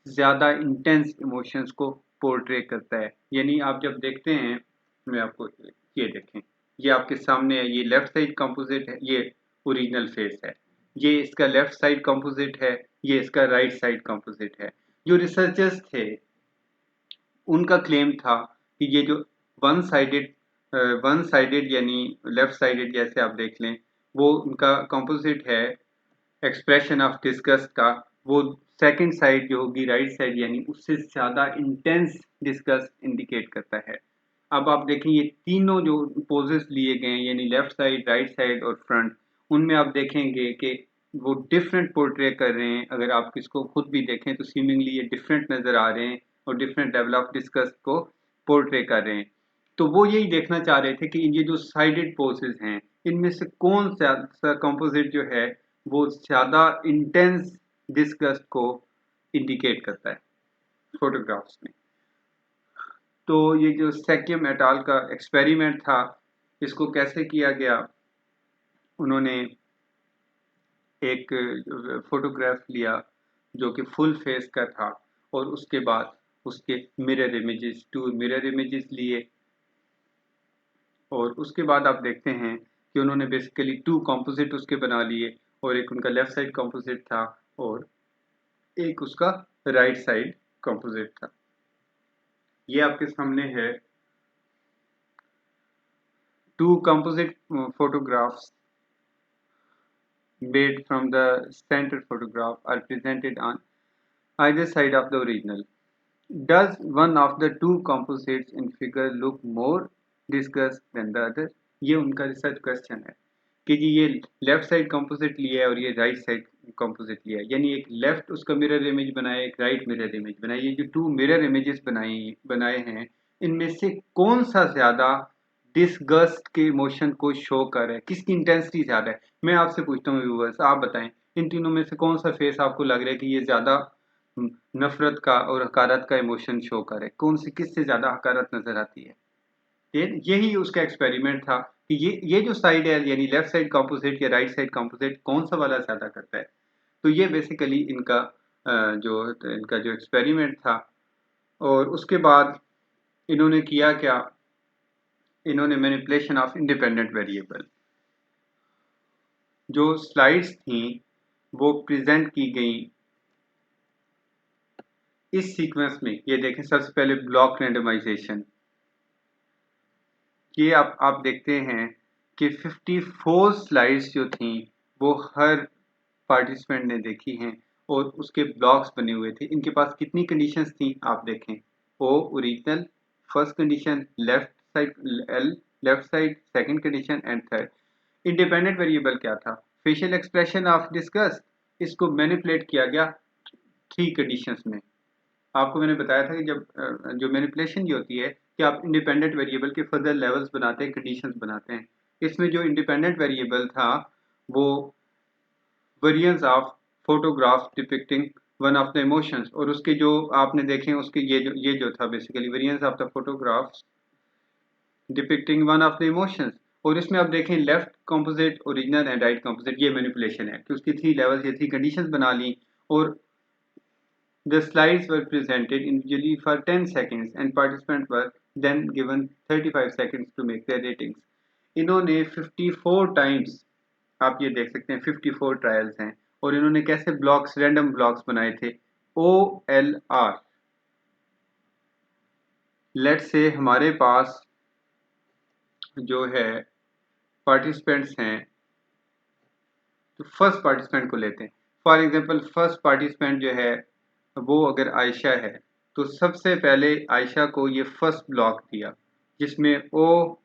ज़्यादा इंटेंस इमोशंस को पोर्ट्रे करता है। यानी आप जब देखते हैं, मैं आपको ये देखें, ये आपके सामने है, ये लेफ्ट साइड कंपोजिट है, ये ओरिजिनल फेस है, ये इसका लेफ्ट साइड कंपोजिट है, ये इसका राइट साइड कंपोजिट है। जो रिसर्चर्स थे उनका क्लेम था कि ये जो वन साइडेड यानी लेफ्ट साइडेड जैसे आप देख लें, वो उनका कंपोजिट है एक्सप्रेशन ऑफ डिस्गस्ट का, वो सेकंड साइड जो होगी राइट साइड यानी उससे ज़्यादा इंटेंस डिस्गस्ट इंडिकेट करता है। अब आप देखें ये तीनों जो पोजेस लिए गए हैं यानी लेफ्ट साइड, राइट साइड और फ्रंट, उनमें आप देखेंगे कि वो डिफरेंट पोर्ट्रे कर रहे हैं। अगर आप इसको खुद भी देखें तो सीमिंगली ये डिफरेंट नज़र आ रहे हैं और डिफरेंट लेवल ऑफ डिस्कस को पोर्ट्रे कर रहे हैं। तो वो यही देखना चाह रहे थे कि ये जो साइडेड पोजेस हैं इनमें से कौन सा कंपोजिट जो है वो ज़्यादा इंटेंस डिस्गस्ट को इंडिकेट करता है फोटोग्राफ्स में। तो ये जो सैक्यम एट अल का एक्सपेरिमेंट था, इसको कैसे किया गया, उन्होंने एक फोटोग्राफ लिया जो कि फुल फेस का था और उसके बाद उसके मिरर इमेजेस, 2 मिरर इमेजेस लिए और उसके बाद आप देखते हैं कि उन्होंने बेसिकली 2 कंपोजिट उसके बना लिए और एक उनका लेफ्ट साइड कंपोजिट था और एक उसका राइट साइड कंपोजिट था। ये आपके सामने है 2 composite photographs made from the center photograph are presented on either side of the original. Does one of the two composites in figure look more discussed than the other? ये उनका research question है कि जी ये left side composite लिया है और ये right side composite लिया है, यानी एक लेफ्ट उसका मिरर इमेज बनाया, एक राइट मिरर इमेज बनाया। ये जो 2 मिरर इमेजेस बनाए हैं इनमें से कौन सा ज़्यादा डिसगस्ट के इमोशन को शो कर रहा है, किसकी इंटेंसिटी ज़्यादा है। मैं आपसे पूछता हूँ व्यूअर्स, आप बताएं इन तीनों में से कौन सा फेस आपको लग रहा है कि ये ज़्यादा नफरत का और हकारत का इमोशन शो करे, कौन सी किससे ज़्यादा हकारत नज़र आती है। यही उसका एक्सपेरिमेंट था कि ये जो साइड है यानी लेफ्ट साइड कंपोजिट या राइट साइड कंपोजिट कौन सा वाला ज़्यादा करता है। तो ये बेसिकली इनका जो एक्सपेरिमेंट था। और उसके बाद इन्होंने किया क्या, इन्होंने मैनिपुलेशन ऑफ इंडिपेंडेंट वेरिएबल, जो स्लाइड्स थी वो प्रेजेंट की गई इस सीक्वेंस में। ये देखें सबसे पहले ब्लॉक रैंडमाइजेशन, ये आप देखते हैं कि 54 स्लाइड्स जो थी वो हर पार्टिसिपेंट ने देखी हैं और उसके ब्लॉक्स बने हुए थे। इनके पास कितनी कंडीशंस थी आप देखें, oh original, first condition left side, L left side, second condition and third. Independent variable क्या था, फेशियल एक्सप्रेशन ऑफ डिस्गस्ट, इसको मैनिपुलेट किया गया 3 कंडीशंस में। आपको मैंने बताया था कि जब जो मैनिपुलेशन ये होती है कि आप इंडिपेंडेंट वेरिएबल के फर्दर लेवल्स बनाते हैं, कंडीशंस बनाते हैं। इसमें जो इंडिपेंडेंट वेरिएबल था वो variance of photograph depicting one of the emotions, और उसके जो आपने देखे उसके ये जो था basically variance of the photographs depicting one of the emotions. और इसमें आप देखें left composite, original and right composite, ये मैनिपुलेशन है कि उसकी 3 लेवल्स, ये 3 कंडीशंस बना ली। और the slides were presented individually for 10 seconds and participants were then given 35 seconds to make their ratings. इन्होंने 54 टाइम्स, आप ये देख सकते हैं 54 ट्रायल्स हैं, और इन्होंने कैसे ब्लॉक्स, रैंडम ब्लॉक्स बनाए थे। OLR, लेट्स से हमारे पास जो है पार्टिसिपेंट्स हैं, तो फर्स्ट पार्टिसिपेंट को लेते हैं। फॉर एग्जांपल फर्स्ट पार्टिसिपेंट जो है वो अगर आयशा है तो सबसे पहले आयशा को ये फर्स्ट ब्लॉक दिया जिसमें ओ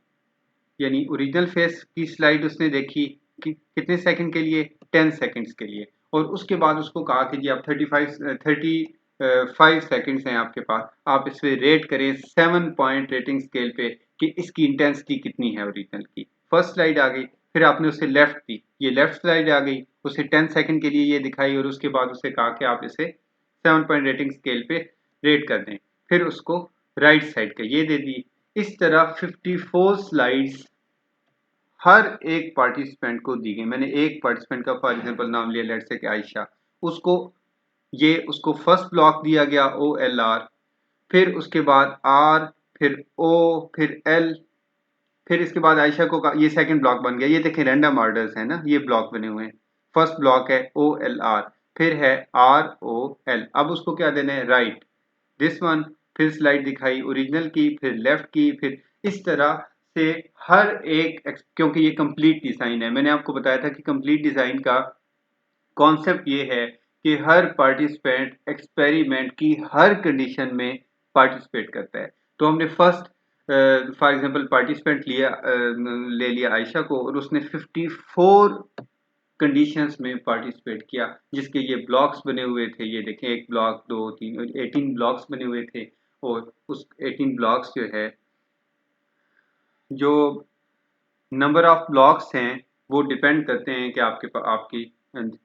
यानी ओरिजिनल फेस की स्लाइड उसने देखी कि कितने सेकंड के लिए, 10 सेकंड्स के लिए। और उसके बाद उसको कहा कि जी आप 35 सेकंड्स हैं आपके पास, आप इस पे रेट करें 7 पॉइंट रेटिंग स्केल पे कि इसकी इंटेंसिटी कितनी है ओरिजिनल की। फर्स्ट स्लाइड आ गई, फिर आपने उसे लेफ्ट दी, ये लेफ्ट स्लाइड आ गई, उसे 10 सेकंड के लिए ये दिखाई और उसके बाद उसे कहा कि आप इसे 7 पॉइंट रेटिंग स्केल पे रेट कर दें। फिर उसको राइट साइड का ये दे दी। इस तरह 54 स्लाइड्स हर एक पार्टिसिपेंट को दी गई। मैंने एक पार्टिसिपेंट का फॉर एग्जांपल नाम लिया, लेट्स से कि आयशा, उसको उसको फर्स्ट ब्लॉक दिया गया OLR, फिर उसके बाद R, फिर O, फिर L, फिर इसके बाद आयशा को ये सेकंड ब्लॉक बन गया। ये देखें रैंडम ऑर्डर्स है ना, ये ब्लॉक बने हुए हैं। फर्स्ट ब्लॉक है OLR, फिर है ROL। अब उसको क्या देना है, राइट दिस वन, फिर स्लाइड दिखाई ओरिजिनल की, फिर लेफ्ट की, फिर इस तरह से हर एक क्योंकि ये कंप्लीट डिजाइन है, मैंने आपको बताया था कि कंप्लीट डिजाइन का कॉन्सेप्ट ये है कि हर पार्टिसिपेंट एक्सपेरिमेंट की हर कंडीशन में पार्टिसिपेट करता है। तो हमने फर्स्ट फॉर एग्जांपल पार्टिसिपेंट ले लिया आयशा को, और उसने 54 कंडीशंस में पार्टिसिपेट किया, जिसके ये ब्लॉक्स बने हुए थे। ये देखें, एक ब्लॉक, दो, तीन, 18 ब्लॉक्स बने हुए थे। और उस 18 ब्लॉक्स जो है, जो नंबर ऑफ ब्लॉक्स हैं वो डिपेंड करते हैं कि आपकी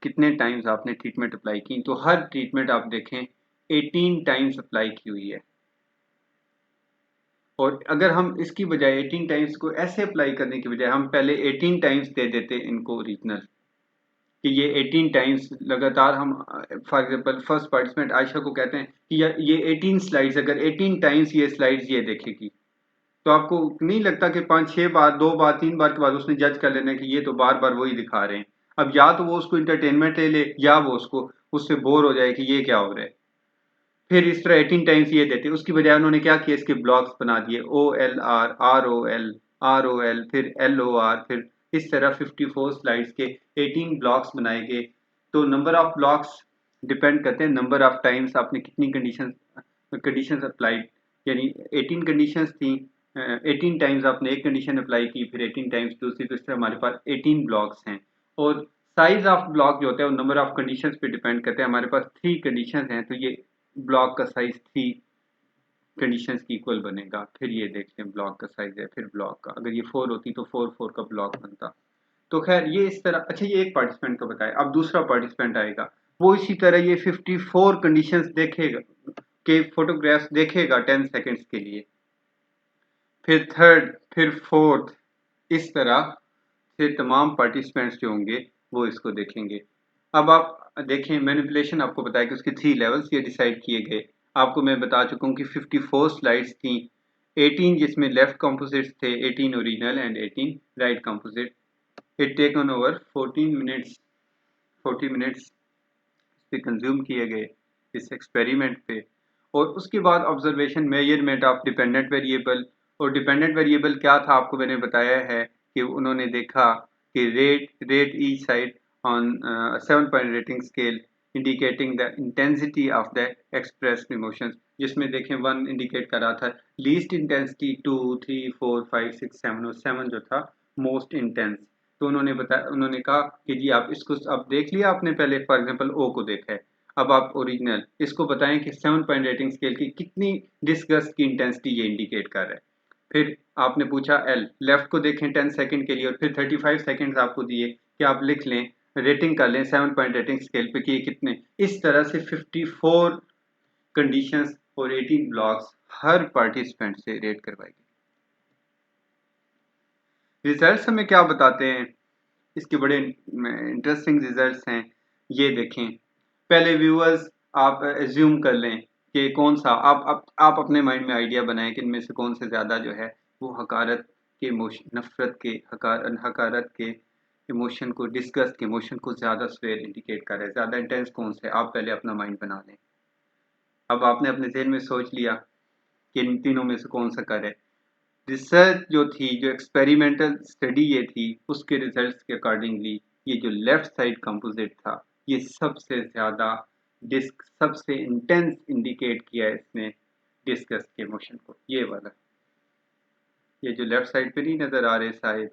कितने टाइम्स आपने ट्रीटमेंट अप्लाई की। तो हर ट्रीटमेंट आप देखें 18 टाइम्स अप्लाई की हुई है। और अगर हम इसकी बजाय 18 टाइम्स को ऐसे अप्लाई करने की बजाय हम पहले 18 टाइम्स दे देते इनको ओरिजिनल, कि ये 18 टाइम्स लगातार हम for example first participant Ayesha को कहते हैं कि ये 18 स्लाइड्स, अगर 18 टाइम्स ये स्लाइड्स ये देखेगी, तो आपको नहीं लगता कि 5-6 बार, 2 बार, 3 बार के बाद उसने जज कर लेना कि ये तो बार बार वही दिखा रहे हैं। अब या तो वो उसको इंटरटेनमेंट ले ले, या वो उसको उससे बोर हो जाए कि ये क्या हो रहा है। फिर इस तरह 18 टाइम्स ये देते, उसकी बजाय उन्होंने क्या किया, इसके ब्लॉक्स बना दिए OLR, ROL, ROL, फिर LOR, फिर इस तरह 54 स्लाइड्स के 18 ब्लॉक्स बनाए गए। तो नंबर ऑफ ब्लॉक्स डिपेंड करते हैं नंबर ऑफ टाइम्स आपने कितनी कंडीशंस अप्लाइड, यानी 18 कंडीशंस थी, 18 टाइम्स आपने एक कंडीशन अप्लाई की, फिर 18 टाइम्स दूसरी, तो इस तरह हमारे पास 18 ब्लॉक्स हैं। और साइज ऑफ ब्लॉक जो होता है वो नंबर ऑफ कंडीशंस पे डिपेंड करते हैं। हमारे पास 3 कंडीशंस हैं, तो ये ब्लॉक का साइज 3 कंडीशंस की इक्वल बनेगा। फिर ये देख लें ब्लॉक का साइज है, फिर ब्लॉक का अगर ये 4 होती तो 4 का ब्लॉक बनता। तो खैर ये इस तरह, अच्छा ये एक पार्टिसिपेंट का बताया। अब दूसरा पार्टिसिपेंट आएगा, वो इसी तरह ये 54 कंडीशंस देखेगा, के फोटोग्राफ्स देखेगा 10 सेकंड्स के लिए, फिर थर्ड, फिर फोर्थ, इस तरह से तमाम पार्टिसिपेंट्स जो होंगे वो इसको देखेंगे। अब आप देखें, मैनिपुलेशन आपको बताया कि उसके 3 लेवल्स ये डिसाइड किए गए। आपको मैं बता चुका हूँ कि 54 स्लाइड्स थी, 18 जिसमें लेफ्ट कंपोजिट्स थे, 18 original and 18 right composite. It taken over 14 minutes, 40 minutes पे कंज्यूम किए गए इस एक्सपेरिमेंट पे। और उसके बाद observation, measurement of dependent variable. और डिपेंडेंट वेरिएबल क्या था आपको मैंने बताया है कि उन्होंने देखा कि rate each side on 7 point rating scale indicating the intensity of the expressed emotions, जिसमें देखें 1 इंडिकेट कर रहा था लीस्ट इंटेंसिटी, 2, 3, 4, 5, 6, 7, और 7 जो था मोस्ट इंटेंस। तो उन्होंने कहा कि जी आप इसको अब देख लिया आपने, पहले फॉर एग्जांपल O को देखा है, अब आप ओरिजिनल इसको बताएं कि 7 पॉइंट रेटिंग स्केल की कितनी डिस्गस्ट की इंटेंसिटी ये इंडिकेट कर रहा है। फिर आपने पूछा L, लेफ्ट को देखें 10 सेकंड के लिए, और फिर 35 सेकंड्स आपको दिए कि आप लिख लें, रेटिंग कर लें 7 पॉइंट रेटिंग स्केल पे कि ये कितने। इस तरह से 54 कंडीशंस और 18 ब्लॉक्स हर पार्टिसिपेंट से रेट करवाई गई। रिजल्ट्स हमें क्या बताते हैं, इसके बड़े इंटरेस्टिंग रिजल्ट्स हैं। ये देखें, पहले व्यूअर्स आप एज्यूम कर लें कि कौन सा, आप अपने माइंड में आइडिया बनाएं कि इनमें से कौन से ज़्यादा जो है वो हकारत के इमोशन, नफरत के हकारत के इमोशन को, डिस्गस्ट के इमोशन को ज़्यादा स्वेयर इंडिकेट कर रहा है, ज़्यादा इंटेंस कौन से। आप पहले अपना माइंड बना लें। अब आपने अपने जहन में सोच लिया कि इन तीनों में से कौन सा कर है। रिसर्च जो थी, जो एक्सपेरिमेंटल स्टडी ये थी, उसके रिजल्ट्स के अकॉर्डिंगली ये जो लेफ्ट साइड कंपोजिट था ये सबसे ज़्यादा सबसे इंटेंस इंडिकेट किया है इसने डिस्गस्ट के इमोशन को। ये वाला, ये जो लेफ्ट साइड पे नहीं नज़र आ रहे शायद,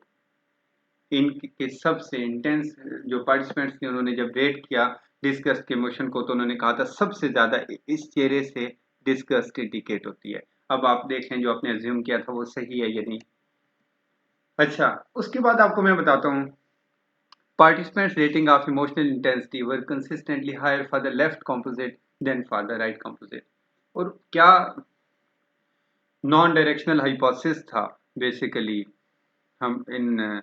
इनके सबसे इंटेंस जो पार्टिसिपेंट्स थे उन्होंने जब रेट किया डिस्गस्ट के इमोशन को, तो उन्होंने कहा था सबसे ज़्यादा इस चेहरे से डिस्गस्ट इंडिकेट होती है। अब आप देखें जो आपने अज्यूम किया था वो सही है या नहीं। अच्छा, उसके बाद आपको मैं बताता हूँ, participants rating of emotional intensity were consistently higher for the left composite than for the right composite। और क्या नॉन डायरेक्शनल हाइपोथेसिस था बेसिकली हम इन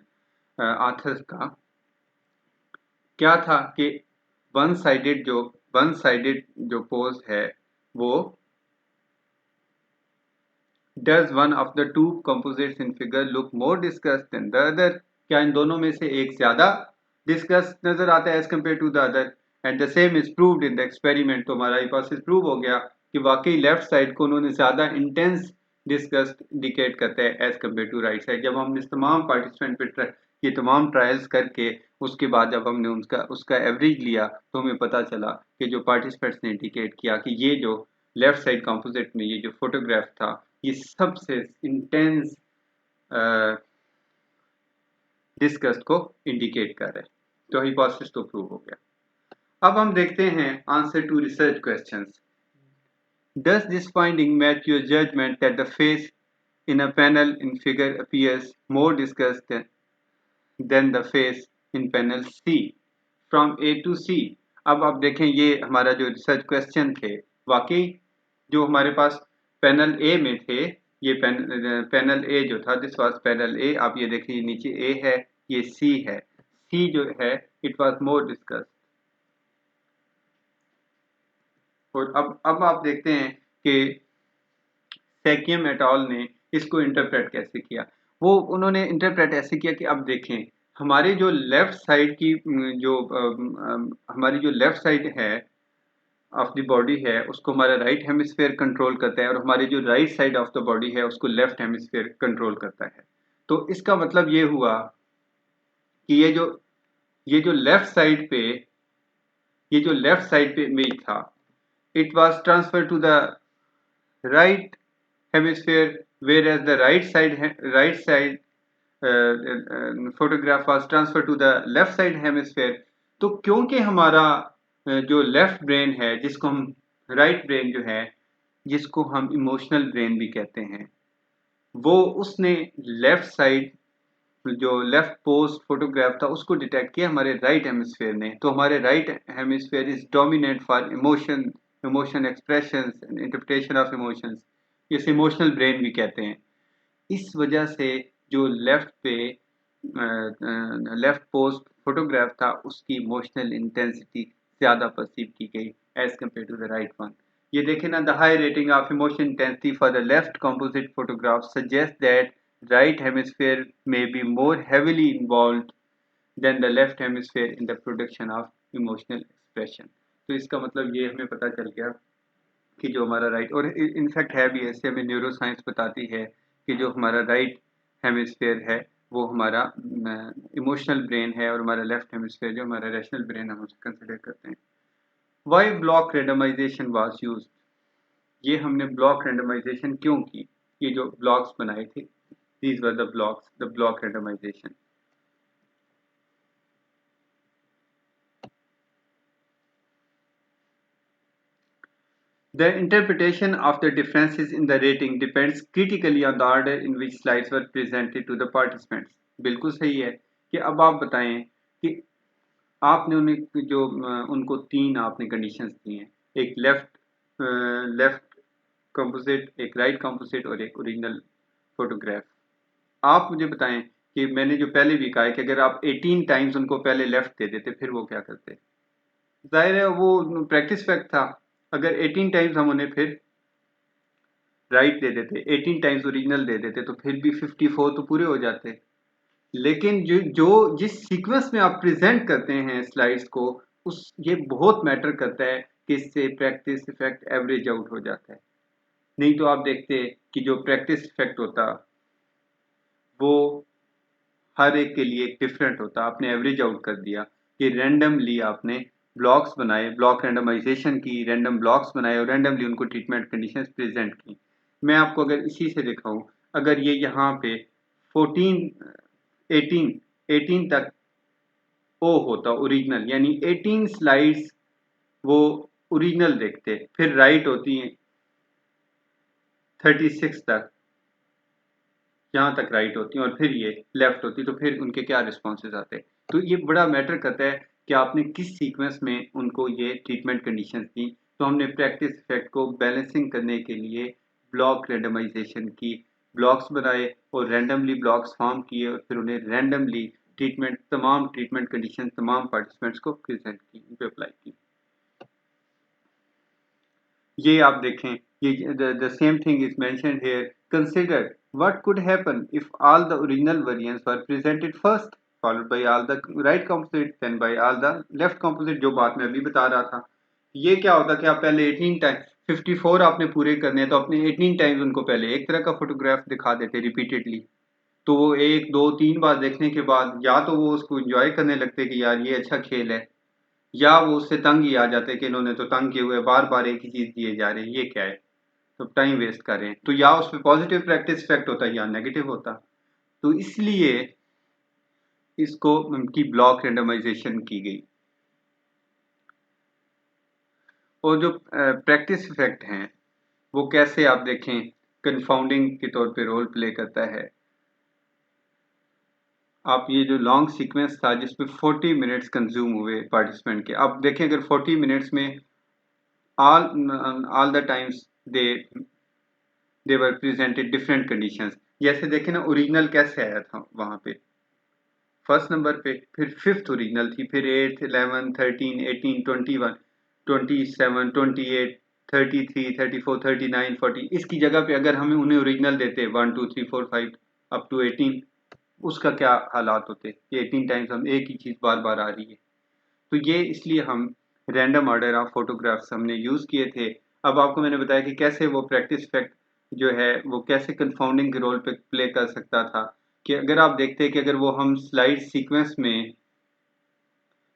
ऑथर्स का क्या था कि वन साइडेड जो पोज है वो does one of the two composites in figure look more discussed than the other, क्या इन दोनों में से एक ज्यादा डिस्कस नजर आता है as compare to the other, and the same is proved in the experiment. तो हमारा हाइपोथेसिस प्रूव हो गया कि वाकई लेफ्ट साइड को उन्होंने ज्यादा इंटेंस डिस्कस इंडिकेट करता है as compare to right side. जब हम इस तमाम पार्टिसिपेंट पे ये तमाम ट्रायल्स करके उसके बाद जब हमने उसका एवरेज लिया तो हमें पता चला कि जो पार्टिसिपेंट्स ने इंडिकेट किया कि ये जो लेफ्ट साइड कंपोजिट में ये जो फोटोग्राफ था ये सबसे इंटेंस डिस्कस को इंडिकेट कर रहा है। तो हाइपोथेसिस तो प्रूव हो गया। अब हम देखते हैं answer to research questions. Does this finding match your judgment that the face in a panel in figure appears more discussed than the face in panel C? From A to C। अब आप देखें ये हमारा जो research question थे वाकई जो हमारे पास पैनल ए में थे, ये पैनल ए जो था दिस वाज पैनल ए। आप ये देखिए नीचे ए है, ये सी है। सी जो है इट वाज मोर डिस्कस्ड। और अब आप देखते हैं कि सैकियम एट अल ने इसको इंटरप्रेट कैसे किया। वो उन्होंने इंटरप्रेट ऐसे किया कि अब देखें हमारे जो लेफ्ट साइड की जो हमारी जो लेफ्ट साइड है ऑफ द बॉडी है उसको हमारा राइट हेमिस्फेयर कंट्रोल करता है और हमारी जो right side of the body है उसको लेफ्ट हेमिस्फेयर कंट्रोल करता है। तो इसका मतलब ये हुआ कि ये जो लेफ्ट साइड पे इमेज था it was transfer to the right hemisphere, whereas the right side photograph was transferred to the left side hemisphere। तो क्योंकि हमारा जो लेफ्ट ब्रेन है जिसको हम राइट ब्रेन जो है जिसको हम इमोशनल ब्रेन भी कहते हैं वो उसने लेफ्ट साइड जो लेफ्ट पोज फोटोग्राफ था उसको डिटेक्ट किया हमारे राइट हेमिस्फेयर ने। तो हमारे right hemisphere is dominate for emotion expressions and interpretation of emotions. इसे इमोशनल ब्रेन भी कहते हैं। इस वजह से जो लेफ्ट पोज फोटोग्राफ था उसकी इमोशनल इंटेंसिटी ज्यादा परसीव की गई as compare to the right one. ये देखें ना, the high rating of emotion intensity for the left composite photograph suggest that right hemisphere may be more heavily involved than the left hemisphere in the production of emotional expression। तो इसका मतलब ये हमें पता चल गया कि जो हमारा राइट और इनफैक्ट है भी ऐसे हमें न्यूरो साइंस बताती है कि जो हमारा राइट हेमिस्फेयर है वो हमारा इमोशनल ब्रेन है और हमारा लेफ्ट हेमिस्फेयर जो हमारा रैशनल ब्रेन हम उसे कंसिडर करते हैं। Why block randomization was used. ये हमने ब्लॉक रेंडमाइजेशन क्यों की। ये जो ब्लॉक्स बनाए थे these were the block randomization। The interpretation of the differences in the rating depends critically on the order in which slides were presented to the participants। बिल्कुल सही है कि अब आप बताएं कि आपने उन्हें जो उनको तीन आपने कंडीशंस दी हैं, एक लेफ्ट कंपोजिट, एक राइट कंपोजिट और एक ओरिजिनल फोटोग्राफ। आप मुझे बताएं कि मैंने जो पहले भी कहा है कि अगर आप 18 टाइम्स उनको पहले लेफ्ट दे देते फिर वो क्या करते। जाहिर है वो प्रैक्टिस फैक्ट था। अगर 18 टाइम्स हम उन्हें फिर राइट दे देते 18 टाइम्स ओरिजिनल दे देते तो फिर भी 54 तो पूरे हो जाते। लेकिन जिस सीक्वेंस में आप प्रेजेंट करते हैं स्लाइड्स को उस ये बहुत मैटर करता है कि इससे प्रैक्टिस इफेक्ट एवरेज आउट हो जाता है। नहीं तो आप देखते कि जो प्रैक्टिस इफेक्ट होता वो हर एक के लिए डिफरेंट होता। आपने एवरेज आउट कर दिया कि रैंडमली आपने ब्लॉक्स बनाए, ब्लॉक रैंडमाइजेशन की, रैंडम ब्लॉक्स बनाए और रैंडमली उनको ट्रीटमेंट कंडीशंस प्रेजेंट की। मैं आपको अगर इसी से दिखाऊं, अगर ये यहाँ पे 18 तक ओ होता ओरिजिनल, यानी 18 स्लाइड्स वो ओरिजिनल देखते, फिर राइट होती हैं 36 तक, यहाँ तक राइट होती हैं और फिर ये लेफ्ट होती, तो फिर उनके क्या रिस्पॉन्सेज आते हैं। तो ये बड़ा मैटर करता है कि आपने किस सीक्वेंस में उनको ये ट्रीटमेंट कंडीशंस दी। तो हमने प्रैक्टिस इफेक्ट को बैलेंसिंग करने के लिए ब्लॉक रेंडमाइजेशन की, ब्लॉक्स बनाए और रैंडमली ब्लॉक्स फॉर्म किए और फिर उन्हें रैंडमली ट्रीटमेंट, तमाम ट्रीटमेंट कंडीशन तमाम पार्टिसिपेंट्स को प्रेजेंट की, उन पे अप्लाई की। ये आप देखें, ये the same thing is mentioned here. Consider what could happen if all the original variants were presented first, followed by all the right composite, then by all the left composite, जो बात मैं अभी बता रहा था। ये क्या होता कि आप पहले 18 टाइम 54 आपने पूरे करने हैं, तो अपने 18 टाइम्स उनको पहले एक तरह का फोटोग्राफ दिखा देते रिपीटेडली। तो वो 1 2 3 बार देखने के बाद या तो वो उसको एंजॉय करने लगते कि यार ये अच्छा खेल है, या वो उससे तंग ही आ जाते कि इन्होंने तो तंग किए हुए बार बार एक ही चीज दिए जा रहे हैं, ये क्या है, तो टाइम वेस्ट कर रहे हैं। तो या उस पर पॉजिटिव प्रैक्टिस इफेक्ट होता या नेगेटिव होता। तो इसलिए इसको की ब्लॉक रेंडमाइजेशन की गई। और जो प्रैक्टिस इफेक्ट हैं वो कैसे आप देखें कंफाउंडिंग के तौर पे रोल प्ले करता है। आप ये जो लॉन्ग सीक्वेंस था जिसपे 40 मिनट्स कंज्यूम हुए पार्टिसिपेंट के, आप देखें अगर 40 मिनट्स में all the times they were presented different conditions। जैसे देखें ना ओरिजिनल कैसे आया था वहां पे फर्स्ट नंबर पे, फिर फिफ्थ ओरिजिनल थी, फिर 8 11 13 18 21 27 28 33 34 39 40। इसकी जगह पे अगर हमें उन्हें ओरिजिनल देते 1 2 3 4 5 अप टू 18, उसका क्या हालात होते कि 18 टाइम्स हम एक ही चीज बार बार आ रही है। तो ये इसलिए हम रैंडम ऑर्डर ऑफ फोटोग्राफ्स हमने यूज़ किए थे। अब आपको मैंने बताया कि कैसे वो प्रैक्टिस इफेक्ट जो है वो कैसे कंफाउंडिंग के रोल पे प्ले कर सकता था। कि अगर आप देखते हैं कि अगर वो हम स्लाइड सीक्वेंस में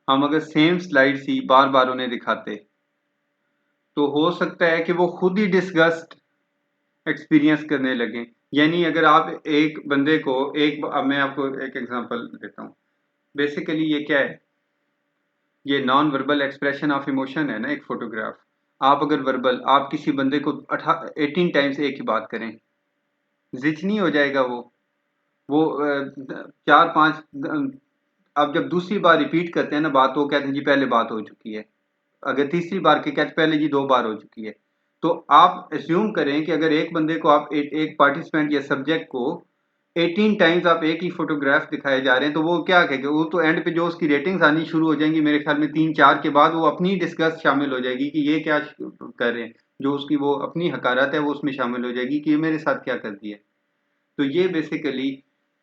हम अगर सेम स्लाइड्स ही बार बार उन्हें दिखाते, तो हो सकता है कि वो खुद ही डिस्गस्ट एक्सपीरियंस करने लगे। यानी अगर आप एक बंदे को अब मैं आपको एक एग्जांपल देता हूँ। बेसिकली ये क्या है, ये non verbal expression of emotion है ना एक फोटोग्राफ। आप अगर वर्बल आप किसी बंदे को 18 टाइम्स एक ही बात करें, जिच नहीं हो जाएगा वो 4 5 आप जब दूसरी बार रिपीट करते हैं ना बात, वो कहते हैं जी पहले बात हो चुकी है। अगर तीसरी बार के कहते पहले जी 2 बार हो चुकी है। तो आप एज्यूम करें कि अगर एक बंदे को आप एक पार्टिसिपेंट या सब्जेक्ट को 18 टाइम्स आप एक ही फोटोग्राफ दिखाए जा रहे हैं, तो वो क्या कहेगा, वो तो एंड पे जो उसकी रेटिंग्स आनी शुरू हो जाएंगी मेरे ख्याल में 3 4 के बाद, वो अपनी डिस्कस शामिल हो जाएगी कि ये क्या कर रहे हैं, जो उसकी वो अपनी हकारत है वो उसमें शामिल हो जाएगी कि ये मेरे साथ क्या कर दिया। तो ये बेसिकली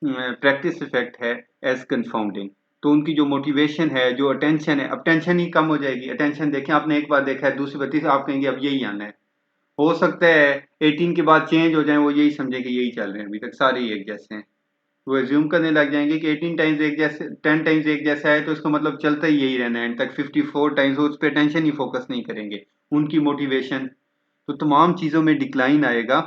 प्रैक्टिस इफेक्ट है एज कंफाउंडिंग। तो उनकी जो मोटिवेशन है, जो अटेंशन है, अब टेंशन ही कम हो जाएगी। अटेंशन देखें आपने एक बार देखा है, दूसरी बार तीसरी आप कहेंगे अब यही आना है। हो सकता है 18 के बाद चेंज हो जाए, वो यही समझे कि यही चल रहे हैं, अभी तक सारे ही एक जैसे हैं। वो एज्यूम करने लग जाएंगे कि 18 टाइम्स एक जैसे 10 टाइम्स एक जैसा है, तो इसका मतलब चलता ही यही रहना है एंड तक। 54 टाइम्स वो उस पर टेंशन ही फोकस नहीं करेंगे। उनकी मोटिवेशन तो तमाम चीज़ों में डिक्लाइन आएगा।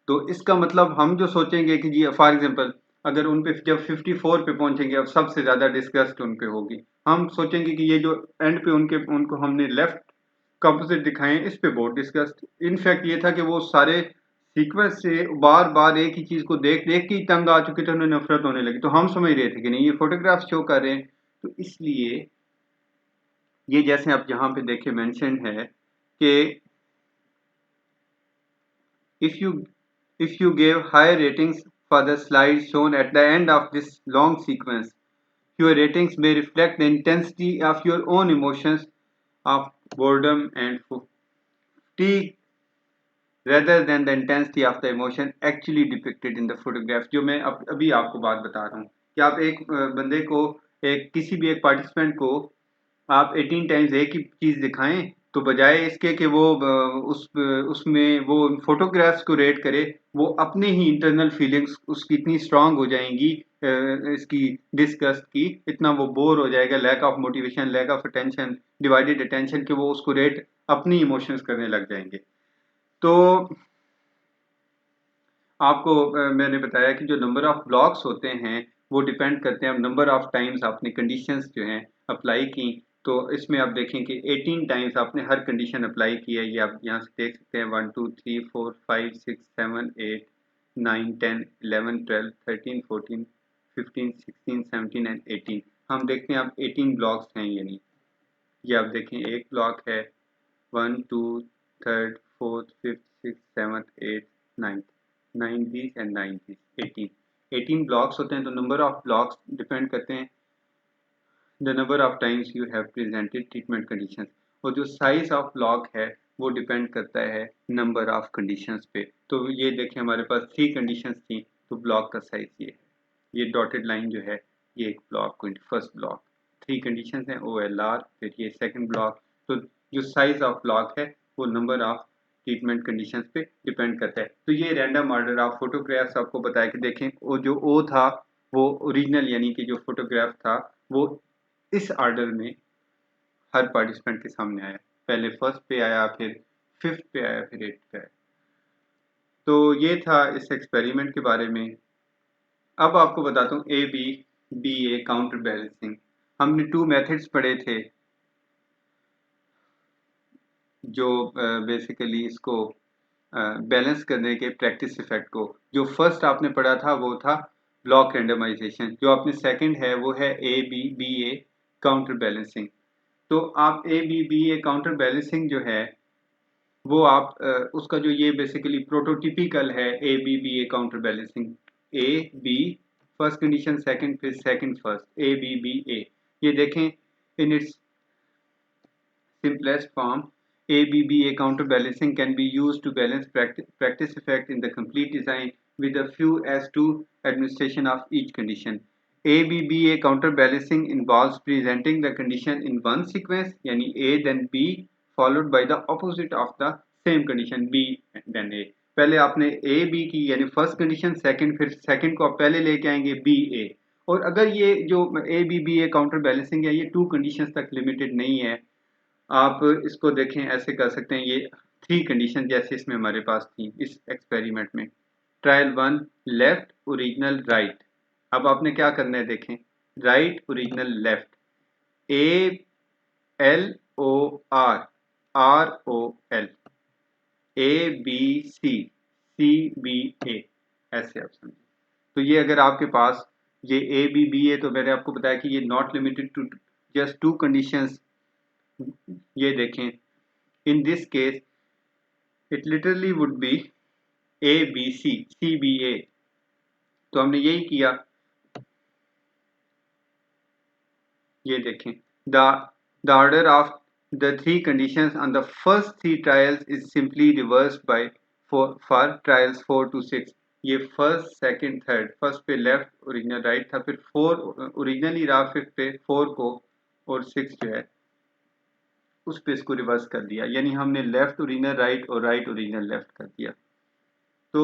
तो इसका मतलब हम जो सोचेंगे कि जी फॉर एग्जांपल अगर उन पे जब 54 पे पहुंचेंगे, अब सबसे ज़्यादा डिस्गस्ट उन पे होगी, हम सोचेंगे कि ये जो एंड पे उनको हमने लेफ्ट कंपोजिट दिखाए इस पे बहुत डिस्गस्ट। इनफैक्ट ये था कि वो सारे सीक्वेंस से बार बार एक ही चीज़ को देख देख के ही तंग आ चुके थे, उन्हें नफरत होने लगी। तो हम समझ रहे थे कि नहीं ये फोटोग्राफ शो कर रहे हैं। तो इसलिए ये जैसे आप यहाँ पे देखे मेंशन है कि If you gave high ratings for the slides shown at the end of this long sequence, your ratings may reflect the intensity of your own emotions of boredom and fatigue rather than the intensity of the emotion actually depicted in the photograph। जो मैं अभी आपको बात बता रहा हूँ कि आप एक बंदे को किसी भी एक पार्टिसिपेंट को आप 18 टाइम्स एक ही चीज दिखाएं, तो बजाय इसके कि वो उसमें वो फोटोग्राफ्स को रेट करे, वो अपने ही इंटरनल फीलिंग्स उसकी इतनी स्ट्रांग हो जाएंगी इसकी डिस्गस्ट की, इतना वो बोर हो जाएगा, lack of motivation, lack of attention, divided attention, कि वो उसको रेट अपनी इमोशंस करने लग जाएंगे। तो आपको मैंने बताया कि जो नंबर ऑफ ब्लॉक्स होते हैं वो डिपेंड करते हैं अब नंबर ऑफ टाइम्स आपने कंडीशंस जो हैं अप्लाई की। तो इसमें आप देखें कि 18 टाइम्स आपने हर कंडीशन अप्लाई की है। ये आप यहाँ से देख सकते हैं 1 2 3 4 5 6 7 8 9 10 11 12 13 14 15 16 17 एंड 18। हम देखते हैं अब 18 ब्लॉक्स हैं, यानी ये आप देखें एक ब्लॉक है 1 2 3 4 5 6 7 8 9 9 these and 9 these 18। 18 ब्लॉक्स होते हैं, तो नंबर ऑफ ब्लॉक्स डिपेंड करते हैं the number of times you have presented treatment conditions, और जो साइज ऑफ ब्लॉक है वो डिपेंड करता है नंबर ऑफ कंडीशंस पे। तो ये देखें हमारे पास 3 कंडीशंस थी, तो ब्लॉक का साइज ये है, ये डॉटेड लाइन जो है ये एक ब्लॉक, फर्स्ट ब्लॉक, 3 कंडीशंस हैं OLR, फिर ये सेकंड ब्लॉक। तो जो साइज ऑफ ब्लॉक है वो नंबर ऑफ ट्रीटमेंट कंडीशंस पे डिपेंड करता है। तो ये रैंडम ऑर्डर ऑफ फोटोग्राफ्स आपको बताया कि देखें वो जो ओ था वो ओरिजिनल यानी कि जो फोटोग्राफ था वो इस ऑर्डर में हर पार्टिसिपेंट के सामने आया, पहले फर्स्ट पे आया, फिर फिफ्थ पे आया, फिर एट्थ पे आया। तो ये था इस एक्सपेरिमेंट के बारे में। अब आपको बताता हूँ ABBA काउंटर बैलेंसिंग। हमने 2 मेथड्स पढ़े थे जो बेसिकली इसको बैलेंस करने के प्रैक्टिस इफेक्ट को। जो फर्स्ट आपने पढ़ा था वो था ब्लॉक रेंडमाइजेशन, जो आपने सेकंड है वो है ABBA काउंटर बैलेंसिंग। तो आप ABBA काउंटर बैलेंसिंग जो है वो आप उसका जो ये बेसिकली प्रोटोटिपिकल है ABBA counter balancing, AB first condition second, फिर सेकंड फर्स्ट, ABBA। ये देखें in its simplest form, ABBA counterbalancing can be used to balance practice effect in the complete design with a few as to administration of each condition. ABBA counterbalancing involves presenting the condition in one sequence, यानी A then B followed by the opposite of the same condition B then A. पहले आपने A B की यानी first condition second, फिर second को आप पहले लेके आएंगे B A। और अगर ये जो ABBA काउंटर बैलेंसिंग है ये 2 कंडीशंस तक लिमिटेड नहीं है, आप इसको देखें ऐसे कर सकते हैं, ये 3 कंडीशन जैसे इसमें हमारे पास थी इस एक्सपेरिमेंट में। Trial 1 left original right. अब आपने क्या करना है देखें, right original left, ALOR ROL, ABC CBA, ऐसे आप समझें। तो ये अगर आपके पास ये ABBA, तो मैंने आपको बताया कि ये not limited to just 2 conditions. ये देखें in this case it literally would be ABC CBA। तो हमने यही किया, ये देखें the order of the 3 conditions on the first 3 trials is simply reversed by for trials 4 to 6। ये फर्स्ट सेकंड थर्ड, फर्स्ट पे लेफ्ट ओरिजिनल राइट था, फिर 4 ओरिजिनली रहा, फिफ्थ पे 4 को, और 6 जो है उस पे इसको रिवर्स कर दिया, यानी हमने लेफ्ट ओरिजिनल राइट और राइट ओरिजिनल लेफ्ट कर दिया। तो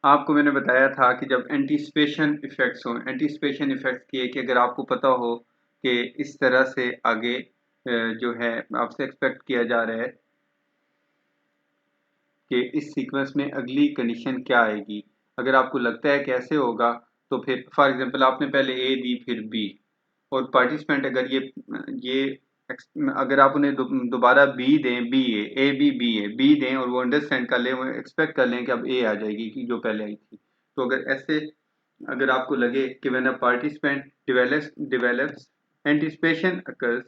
आपको मैंने बताया था कि जब एंटीसिपेशन इफेक्ट्स हों, एंटीसिपेशन इफेक्ट्स की है कि अगर आपको पता हो कि इस तरह से आगे जो है आपसे एक्सपेक्ट किया जा रहा है कि इस सीक्वेंस में अगली कंडीशन क्या आएगी, अगर आपको लगता है कि ऐसे होगा तो फिर फॉर एग्जांपल आपने पहले A दी फिर B, और पार्टिसिपेंट अगर ये अगर आप उन्हें दोबारा B दें, B दें और वो अंडरस्टैंड कर लें, वो एक्सपेक्ट कर लें कि अब A आ जाएगी कि जो पहले आई थी। तो अगर ऐसे अगर आपको लगे कि when a participant develops anticipation occurs,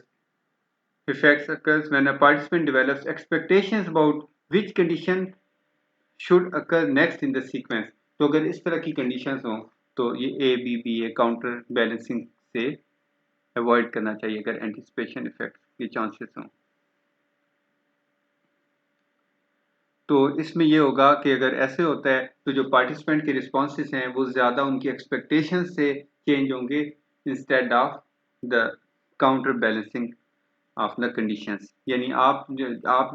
effects occurs when a participant develops expectations about which condition should occur next in the sequence। तो अगर इस तरह की कंडीशंस हों तो ये ABBA काउंटर बैलेंसिंग से अवॉइड करना चाहिए अगर एंटिसिपेशन इफेक्ट के चांसेस हों। तो इसमें ये होगा कि अगर ऐसे होता है तो जो पार्टिसिपेंट के रिस्पॉन्सेस हैं वो ज़्यादा उनकी एक्सपेक्टेशन से चेंज होंगे instead of the counter balancing of the conditions. यानी आप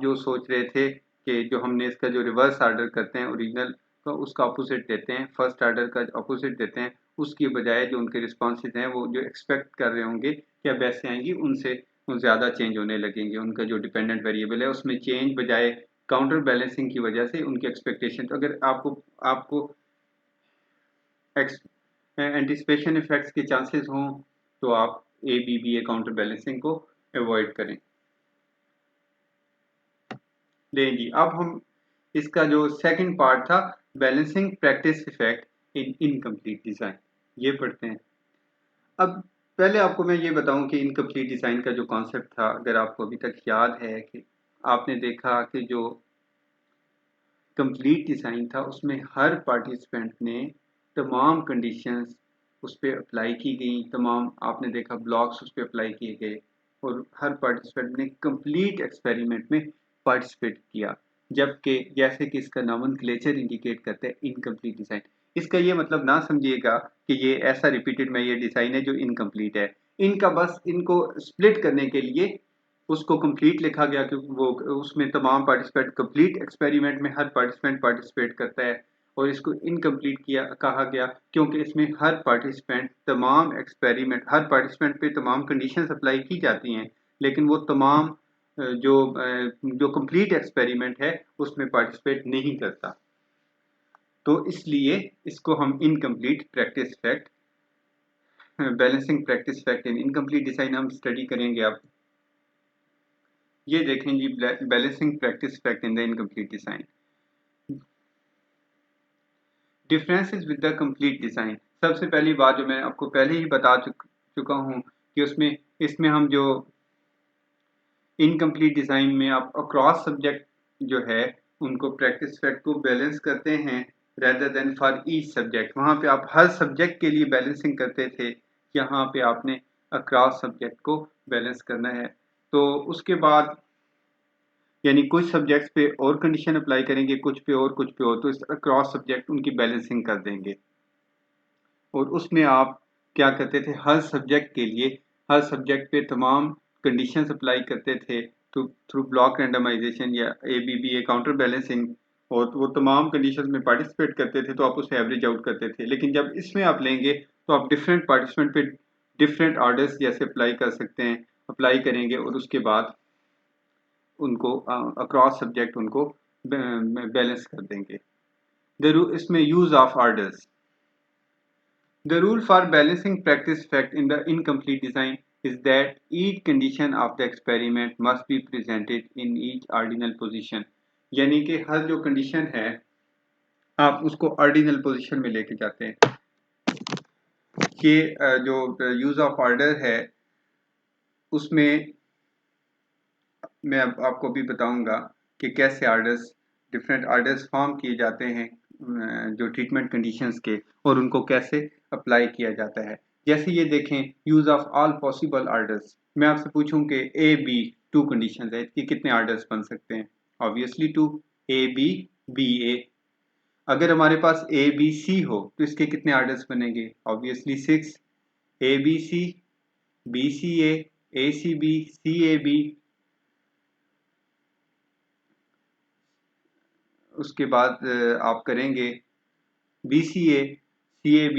जो सोच रहे थे कि जो हमने इसका जो रिवर्स ऑर्डर करते हैं ओरिजिनल का उसका अपोजिट देते हैं, फर्स्ट ऑर्डर का अपोजिट देते हैं, उसकी बजाय जो उनके रिस्पॉन्सेज हैं वो जो एक्सपेक्ट कर रहे होंगे कि अब ऐसे आएंगी उनसे वो ज़्यादा चेंज होने लगेंगे। उनका जो डिपेंडेंट वेरिएबल है उसमें चेंज बजाय काउंटर बैलेंसिंग की वजह से उनकी एक्सपेक्टेशन। तो अगर आपको एंटिसिपेशन इफेक्ट्स के चांसेस हों तो आप ABBA काउंटर बैलेंसिंग को अवॉइड करें। लें जी, अब हम इसका जो सेकंड पार्ट था balancing practice effect in incomplete design, ये पढ़ते हैं। अब पहले आपको मैं ये बताऊं कि इनकम्प्लीट डिज़ाइन का जो कॉन्सेप्ट था, अगर आपको अभी तक याद है कि आपने देखा कि जो कंप्लीट डिज़ाइन था, उसमें हर पार्टिसिपेंट ने तमाम कंडीशंस उस पर अप्लाई की गई, तमाम आपने देखा ब्लॉक्स उस पर अप्लाई किए गए और हर पार्टिसिपेंट ने कंप्लीट एक्सपेरिमेंट में पार्टिसिपेट किया। जबकि जैसे कि इसका नॉमेनक्लेचर इंडिकेट करता है इनकम्प्लीट डिज़ाइन, इसका ये मतलब ना समझिएगा कि ये ऐसा रिपीटेड में ये डिज़ाइन है जो इनकम्प्लीट है। इनका बस इनको स्प्लिट करने के लिए उसको कंप्लीट लिखा गया क्योंकि वो उसमें तमाम पार्टिसिपेंट कंप्लीट एक्सपेरिमेंट में हर पार्टिसिपेंट पार्टिसिपेट करता है, और इसको इनकम्प्लीट किया कहा गया क्योंकि इसमें हर पार्टिसिपेंट तमाम एक्सपेरिमेंट हर पार्टिसिपेंट पे तमाम कंडीशंस अप्लाई की जाती हैं, लेकिन वो तमाम जो कंप्लीट एक्सपेरिमेंट है उसमें पार्टिसिपेट नहीं करता। तो इसलिए इसको हम incomplete practice fact, balancing practice fact in incomplete design हम स्टडी करेंगे। अब ये देखें जी, balancing practice fact in the incomplete design, differences with the complete design. सबसे पहली बात जो मैं आपको पहले ही बता चुका हूँ कि इसमें हम जो इनकम्प्लीट डिज़ाइन में आप अक्रॉस सब्जेक्ट जो है उनको प्रैक्टिस फैक्ट को बैलेंस करते हैं rather than for each subject. वहाँ पे आप हर सब्जेक्ट के लिए बैलेंसिंग करते थे, यहाँ पे आपने अक्रॉस सब्जेक्ट को बैलेंस करना है। तो उसके बाद यानी कुछ सब्जेक्ट्स पे और कंडीशन अप्लाई करेंगे, कुछ पे और कुछ पे और, तो इस तरह क्रॉस सब्जेक्ट उनकी बैलेंसिंग कर देंगे। और उसमें आप क्या करते थे, हर सब्जेक्ट के लिए हर सब्जेक्ट पे तमाम कंडीशंस अप्लाई करते थे थ्रू ब्लॉक रैंडमाइजेशन या ABBA काउंटर बैलेंसिंग, और वो तमाम कंडीशंस में पार्टिसिपेट करते थे तो आप उसे एवरेज आउट करते थे। लेकिन जब इसमें आप लेंगे तो आप डिफरेंट पार्टिसिपेंट पे डिफरेंट ऑर्डर्स जैसे अप्लाई कर सकते हैं, अप्लाई करेंगे और उसके बाद उनको अक्रॉस सब्जेक्ट उनको बैलेंस कर देंगे। इसमें use of orders, the rule for balancing practice fact in the incomplete design is that each condition of the experiment must be presented in each ordinal position। यानी कि हर जो कंडीशन है आप उसको ऑर्डिनल पोजीशन में लेके जाते हैं। कि जो यूज ऑफ ऑर्डर है उसमें मैं अब आपको भी बताऊंगा कि कैसे डिफरेंट ऑर्डर्स फॉर्म किए जाते हैं जो ट्रीटमेंट कंडीशंस के, और उनको कैसे अप्लाई किया जाता है। जैसे ये देखें, use of all possible orders, मैं आपसे पूछूं कि A B 2 कंडीशंस है कि कितने ऑर्डर्स बन सकते हैं, ऑब्वियसली 2, AB BA। अगर हमारे पास ABC हो तो इसके कितने ऑर्डर्स बनेंगे, obviously 6, ABC BCA ACB CAB, उसके बाद आप करेंगे BCA CAB,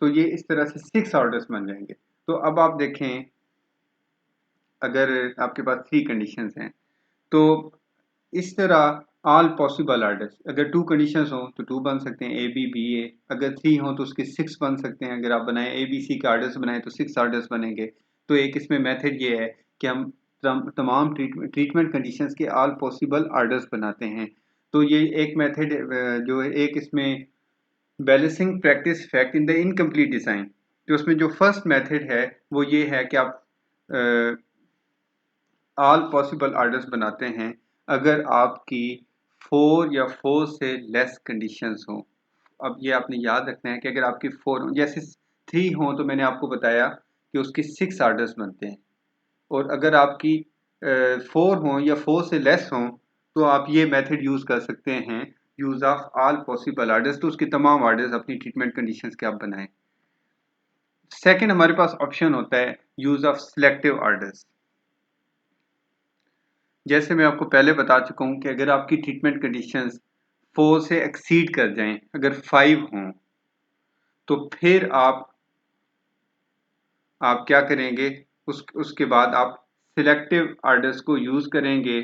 तो ये इस तरह से 6 ऑर्डर्स बन जाएंगे। तो अब आप देखें, अगर आपके पास 3 कंडीशंस हैं तो इस तरह ऑल पॉसिबल ऑर्डर्स, अगर 2 कंडीशंस हो तो 2 बन सकते हैं AB BA, अगर 3 हो तो उसके 6 बन सकते हैं। अगर आप बनाएं ABC के ऑर्डर्स बनाएं तो 6 ऑर्डर्स बनेंगे। तो एक इसमें मेथड ये है कि हम तमाम ट्रीटमेंट कंडीशंस के ऑल पॉसिबल ऑर्डर्स बनाते हैं। तो ये एक मेथड जो है, एक इसमें balancing practice fact in the incomplete design, तो उसमें जो फर्स्ट मेथड है वो ये है कि आप ऑल पॉसिबल ऑर्डर्स बनाते हैं अगर आपकी 4 या 4 से लेस कंडीशंस हो। अब ये आपने याद रखना है कि अगर आपकी 4 हो, जैसे 3 हो तो मैंने आपको बताया कि उसके 6 ऑर्डर्स बनते हैं, और अगर आपकी 4 हो या 4 से लेस हो तो आप ये मेथड यूज़ कर सकते हैं, use of all possible orders, तो उसके तमाम ऑर्डर्स अपनी ट्रीटमेंट कंडीशंस के आप बनाएं। सेकंड हमारे पास ऑप्शन होता है यूज़ ऑफ सिलेक्टिव ऑर्डर्स। जैसे मैं आपको पहले बता चुका हूँ कि अगर आपकी ट्रीटमेंट कंडीशंस 4 से एक्सीड कर जाएं, अगर 5 हों, तो फिर आप क्या करेंगे, उसके बाद आप सिलेक्टिव ऑर्डर्स को यूज़ करेंगे।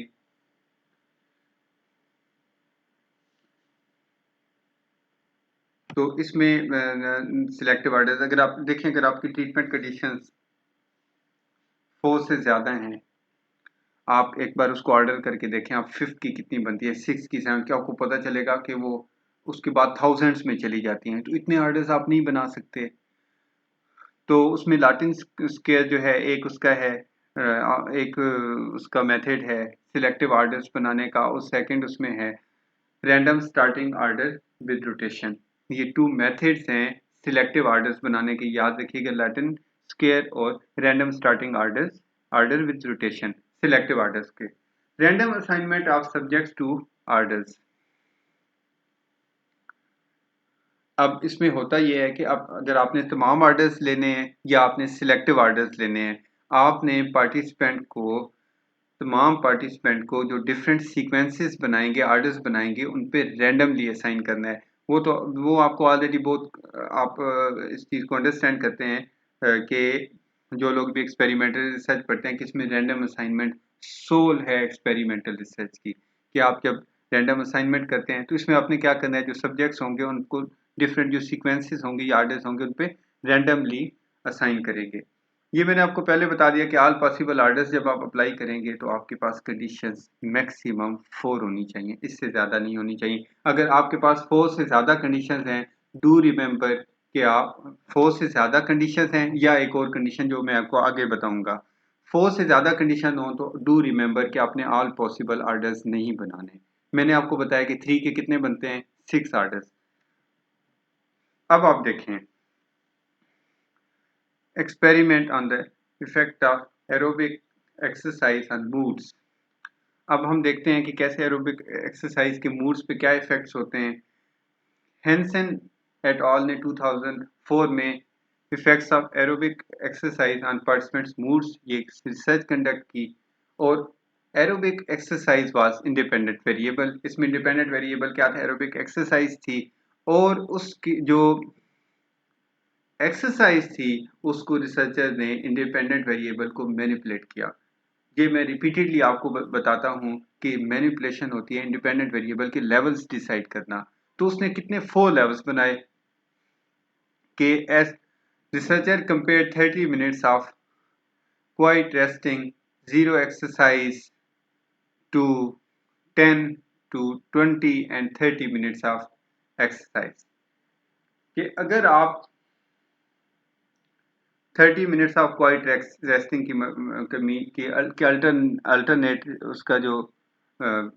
तो इसमें सिलेक्टिव ऑर्डर्स, अगर आप देखें, अगर आपकी ट्रीटमेंट कंडीशंस 4 से ज़्यादा हैं, आप एक बार उसको ऑर्डर करके देखें, आप 5th की कितनी बनती है, 6 की 7 की, आपको पता चलेगा कि वो उसके बाद थाउजेंड्स में चली जाती हैं। तो इतने ऑर्डर्स आप नहीं बना सकते। तो उसमें लाटिन स्क्वायर जो है एक उसका है, एक उसका मेथड है सिलेक्टिव ऑर्डर्स बनाने का, और सेकंड उसमें है random starting order with rotation. ये 2 मेथड्स हैं सिलेक्टिव आर्डर्स बनाने के, याद रखिएगा, लैटिन स्क्वायर और random starting order with rotation, selective orders के। Random assignment of subjects to orders. अब इसमें होता यह है कि अब अगर आपने तमाम आर्डर्स लेने हैं या आपने सिलेक्टिव आर्डर्स लेने हैं, आपने तमाम पार्टिसिपेंट को जो डिफरेंट सीक्वेंसेस बनाएंगे, आर्डर्स बनाएंगे, उन पे रैंडमली असाइन करना है। वो आपको ऑलरेडी बहुत आप इस चीज़ को अंडरस्टैंड करते हैं कि जो लोग भी एक्सपेरिमेंटल रिसर्च पढ़ते हैं कि इसमें रैंडम असाइनमेंट सोल है एक्सपेरिमेंटल रिसर्च की, कि आप जब रैंडम असाइनमेंट करते हैं तो इसमें आपने क्या करना है, जो सब्जेक्ट्स होंगे उनको डिफरेंट जो सीक्वेंसेस होंगे या आर्डर्स होंगे उन पे रैंडमली असाइन करेंगे। ये मैंने आपको पहले बता दिया कि ऑल पॉसिबल आर्डर्स जब आप अप्लाई करेंगे तो आपके पास कंडीशंस मैक्सिमम 4 होनी चाहिए, इससे ज़्यादा नहीं होनी चाहिए। अगर आपके पास 4 से ज़्यादा कंडीशंस हैं, डू रिमेंबर कि आप 4 से ज़्यादा कंडीशंस हैं, या एक और कंडीशन जो मैं आपको आगे बताऊंगा, 4 से ज़्यादा कंडीशन हो तो डू रिमेंबर कि आपने ऑल पॉसिबल आर्डर्स नहीं बनाने। मैंने आपको बताया कि 3 के कितने बनते हैं, 6 आर्डर्स। अब आप देखें experiment on the effect of aerobic exercise on moods। अब हम देखते हैं कि कैसे एरोबिक एक्सरसाइज के मूड्स पे क्या इफेक्ट्स होते हैं। हेंसन एट ऑल ने 2004 में effects of aerobic exercise on participants moods ये रिसर्च कंडक्ट की, और aerobic exercise was independent variable. इसमें इंडिपेंडेंट वेरिएबल क्या था, एरोबिक एक्सरसाइज थी, और उसकी जो एक्सरसाइज थी उसको रिसर्चर ने इंडिपेंडेंट वेरिएबल को मैनिपुलेट किया। ये मैं रिपीटेडली आपको बताता हूँ कि मैनिपुलेशन होती है इंडिपेंडेंट वेरिएबल के लेवल्स डिसाइड करना। तो उसने कितने 4 लेवल्स बनाए कि as researcher compare 30 minutes of quite resting zero exercise to 10 to 20 and 30 minutes of exercise। कि अगर आप 30 मिनट्स ऑफ क्वाइट रेस्टिंग की अल्टरनेट उसका जो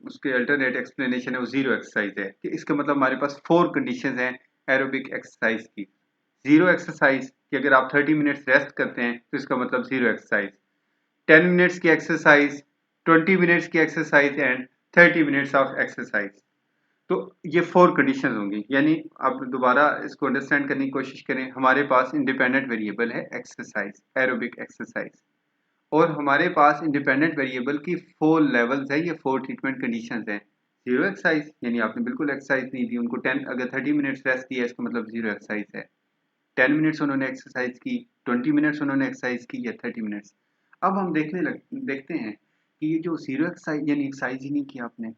उसके अल्टरनेट एक्सप्लेनेशन है वो जीरो एक्सरसाइज है। कि इसका मतलब हमारे पास 4 कंडीशंस हैं एरोबिक एक्सरसाइज की। जीरो एक्सरसाइज कि अगर आप 30 मिनट्स रेस्ट करते हैं तो इसका मतलब जीरो एक्सरसाइज, 10 मिनट्स की एक्सरसाइज, 20 मिनट्स की exercise and 30 minutes of exercise. तो ये 4 कंडीशंस होंगी। यानी आप दोबारा इसको अंडरस्टैंड करने की कोशिश करें, हमारे पास इंडिपेंडेंट वेरिएबल है एक्सरसाइज, एरोबिक एक्सरसाइज, और हमारे पास इंडिपेंडेंट वेरिएबल की 4 लेवल्स है, ये 4 ट्रीटमेंट कंडीशंस हैं। जीरो एक्सरसाइज यानी आपने बिल्कुल एक्सरसाइज नहीं दी उनको, 10 अगर 30 मिनट्स रेस्ट दिया इसका मतलब जीरो एक्सरसाइज है। 10 मिनट्स उन्होंने एक्सरसाइज की, 20 मिनट्स उन्होंने एक्सरसाइज की, या 30 मिनट्स। अब हम देखते हैं कि ये जो जीरो एक्सरसाइज यानी एक्सरसाइज ही नहीं की आपने,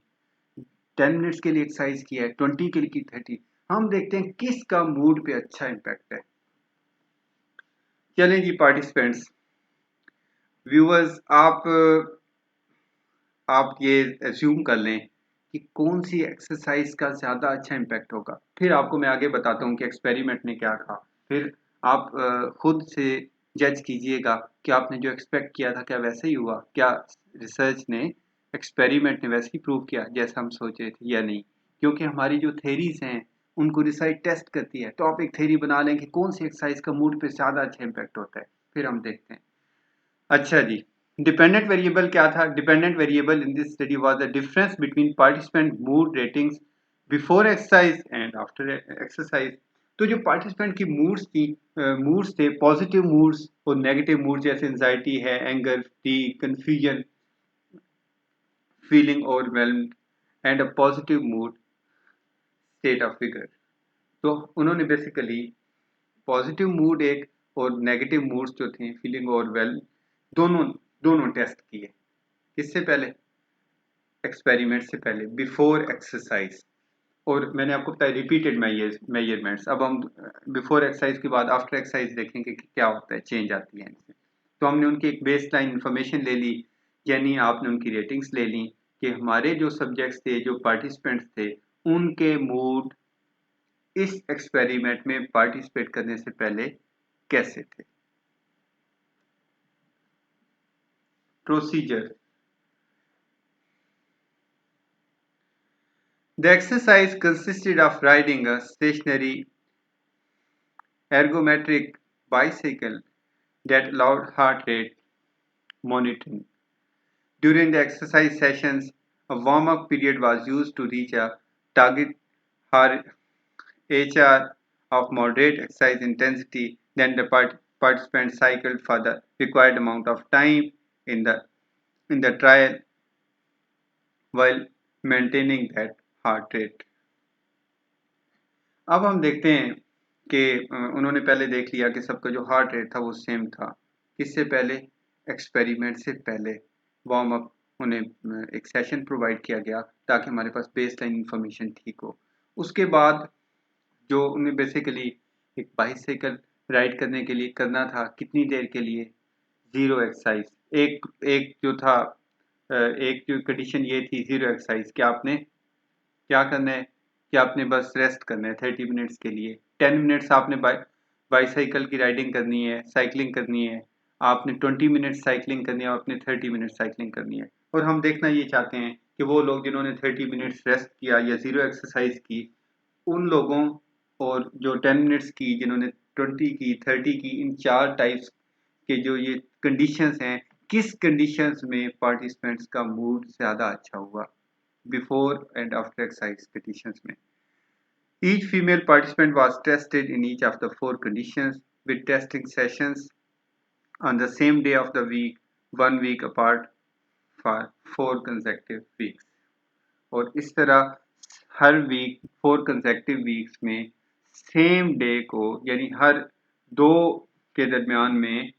10 मिनट्स के लिए एक्सरसाइज किया है, 20 के लिए की 30, हम देखते हैं किसका मूड पे अच्छा इम्पैक्ट है। चलें जी पार्टिसिपेंट्स, व्यूअर्स, आप ये एज्यूम कर लें कि कौन सी एक्सरसाइज का ज़्यादा अच्छा इम्पैक्ट होगा। फिर आपको मैं आगे बताता हूँ कि एक्सपेरिमेंट ने क्या कहा। फिर आप खुद से जज कीजिएगा कि आपने जो एक्सपेक्ट किया था क्या वैसे ही हुआ, क्या रिसर्च ने, एक्सपेरिमेंट ने वैसे ही प्रूव किया जैसा हम सोच रहे थे या नहीं। क्योंकि हमारी जो थेरीज हैं उनको रिसर्च टेस्ट करती है। तो आप एक थेरी बना लें कि कौन सी एक्सरसाइज का मूड पे ज़्यादा अच्छा इम्पैक्ट होता है, फिर हम देखते हैं। अच्छा जी, डिपेंडेंट वेरिएबल क्या था? Dependent variable in this study was the difference between participant mood ratings before exercise and after exercise. तो जो पार्टिसिपेंट की मूड्स थे, पॉजिटिव मूड्स और नेगेटिव मूड, जैसे एंजाइटी है, anger, fatigue, confusion, feeling overwhelmed and a positive mood state of figure. तो उन्होंने basically positive mood एक और नेगेटिव मूड्स जो थे, फीलिंग ओवरवेल्म, दोनों दोनों टेस्ट किए। किससे पहले? एक्सपेरिमेंट से पहले, बिफोर एक्सरसाइज। और मैंने आपको बताया रिपीटेड मेजरमेंट्स। अब हम बिफोर एक्सरसाइज के बाद आफ्टर एक्सरसाइज देखेंगे कि क्या होता है, चेंज आती है इनसे। तो हमने उनकी एक बेस लाइन इन्फॉर्मेशन ले ली, यानी आपने उनकी रेटिंग्स ले ली कि हमारे जो सब्जेक्ट्स थे, जो पार्टिसिपेंट्स थे, उनके मूड इस एक्सपेरिमेंट में पार्टिसिपेट करने से पहले कैसे थे। Procedure, The exercise consisted of riding a stationary ergometric bicycle that allowed heart rate monitoring. During the exercise sessions, a warm-up period was used to reach a target HR of moderate exercise intensity. Then the participants cycled for the required amount of time in the trial while maintaining that heart rate. अब हम देखते हैं कि उन्होंने पहले देख लिया कि सबका जो हार्ट रेट था वो सेम था। किससे पहले? एक्सपेरिमेंट से पहले वार्म अप उन्हें एक सेशन प्रोवाइड किया गया ताकि हमारे पास बेसलाइन इंफॉर्मेशन ठीक हो। उसके बाद जो उन्हें बेसिकली एक बाइसाइकिल राइड करने के लिए करना था, कितनी देर के लिए? 0 एक्सरसाइज। एक जो था एक जो कंडीशन ये थी 0 एक्सरसाइज कि आपने क्या करना है कि आपने बस रेस्ट करना है 30 मिनट्स के लिए। 10 मिनट्स आपने बाईसाइकिल की राइडिंग करनी है, साइकिलिंग करनी है। आपने 20 मिनट्स साइकिलिंग करनी है और आपने 30 मिनट्स साइकिलिंग करनी है। और हम देखना ये चाहते हैं कि वो लोग जिन्होंने 30 मिनट्स रेस्ट किया या 0 एक्सरसाइज की, उन लोगों और जो 10 मिनट्स की, जिन्होंने 20 की, 30 की, इन 4 टाइप्स के जो ये कंडीशंस हैं, किस कंडीशंस में पार्टिसिपेंट्स का मूड ज़्यादा अच्छा हुआ before and after exercise conditions में. Each female participant was tested in each of the 4 conditions with testing sessions on the same day of the week, 1 week apart for 4 consecutive weeks. और इस तरह हर week 4 consecutive weeks में same day को यानी हर 2 के दरमियान में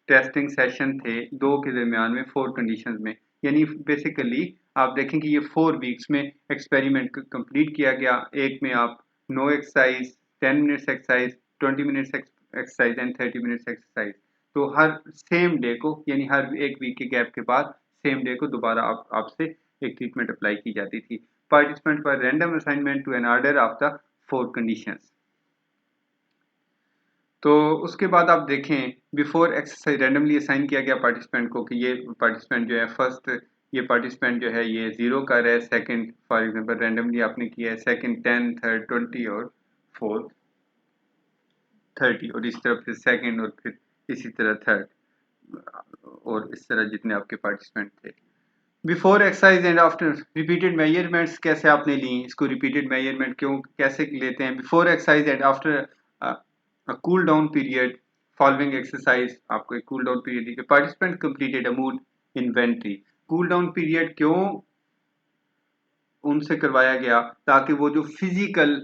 टेस्टिंग सेशन थे, 2 के दरमियान में 4 कंडीशंस में, यानी बेसिकली आप देखें कि ये 4 वीक्स में एक्सपेरिमेंट कंप्लीट किया गया। एक में आप no exercise, 10 minutes exercise, 20 minutes exercise and 30 minutes exercise. तो हर सेम डे को यानी हर एक वीक के गैप के बाद सेम डे को दोबारा आपसे एक ट्रीटमेंट अप्लाई की जाती थी। पार्टिसिपेंट पर random assignment to an order of the 4 conditions. तो उसके बाद आप देखें बिफोर एक्सरसाइज रैंडमली असाइन किया गया पार्टिसिपेंट को कि ये पार्टिसिपेंट जो है फर्स्ट ये पार्टिसिपेंट जो है ये 0 कर रहा है, सेकंड फॉर एग्जांपल रैंडमली आपने किया है, सेकंड 10, थर्ड 20 और फोर्थ 30 और इस तरह फिर सेकंड और फिर इसी तरह थर्ड और इस तरह जितने आपके पार्टिसिपेंट थे। Before exercise and after repeated measurements कैसे आपने ली, इसको रिपीटेड मेजरमेंट क्यों कैसे लेते हैं? Before exercise and after a cool down period following exercise, आपको एक cool down period the. Participant completed a mood inventory. Cool down period क्यों उनसे करवाया गया? ताकि वो जो फिजिकल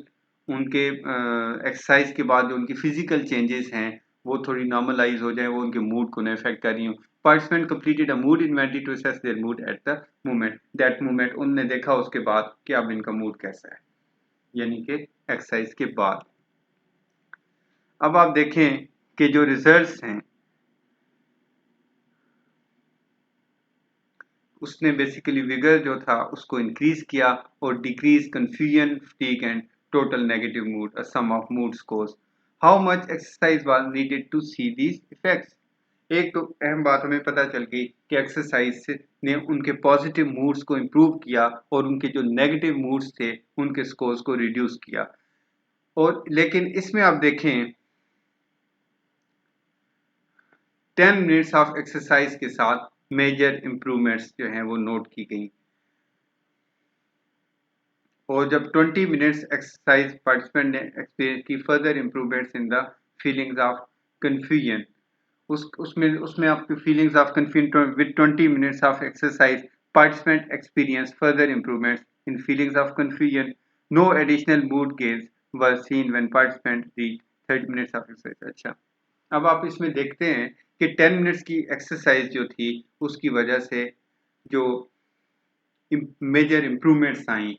उनके एक्सरसाइज के बाद जो उनकी फिजिकल चेंजेस हैं वो थोड़ी नॉर्मलाइज हो जाए, वो उनके मूड को न इफेक्ट कर रही हूँ। Participant completed a mood inventory to assess their mood at the moment that moment. उनने देखा उसके बाद कि अब इनका मूड कैसा है, यानी कि एक्सरसाइज के बाद। अब आप देखें कि जो रिजल्ट्स हैं उसने बेसिकली विगर जो था उसको इंक्रीज किया और decrease confusion, fatigue and total negative mood, a sum of mood scores. How much exercise was needed to see these effects? एक तो अहम बात हमें पता चल गई कि एक्सरसाइज ने उनके पॉजिटिव मूड्स को इम्प्रूव किया और उनके जो नेगेटिव मूड्स थे उनके स्कोर्स को रिड्यूस किया। और लेकिन इसमें आप देखें 10 मिनट्स ऑफ एक्सरसाइज के साथ मेजर इम्प्रूवमेंट्स जो हैं वो नोट की गई। और जब 20 मिनट्स एक्सरसाइज पार्टिसिपेंट ने एक्सपीरियंस की further improvements in the feelings of confusion, उसमें आपकी feelings of confusion with 20 minutes of exercise participant experience further improvements in feelings of confusion. No additional mood gains were seen when participant reach 30 minutes of exercise. अच्छा, अब आप इसमें देखते हैं कि 10 minutes की एक्सरसाइज जो थी उसकी वजह से जो मेजर इम्प्रूवमेंट्स आई,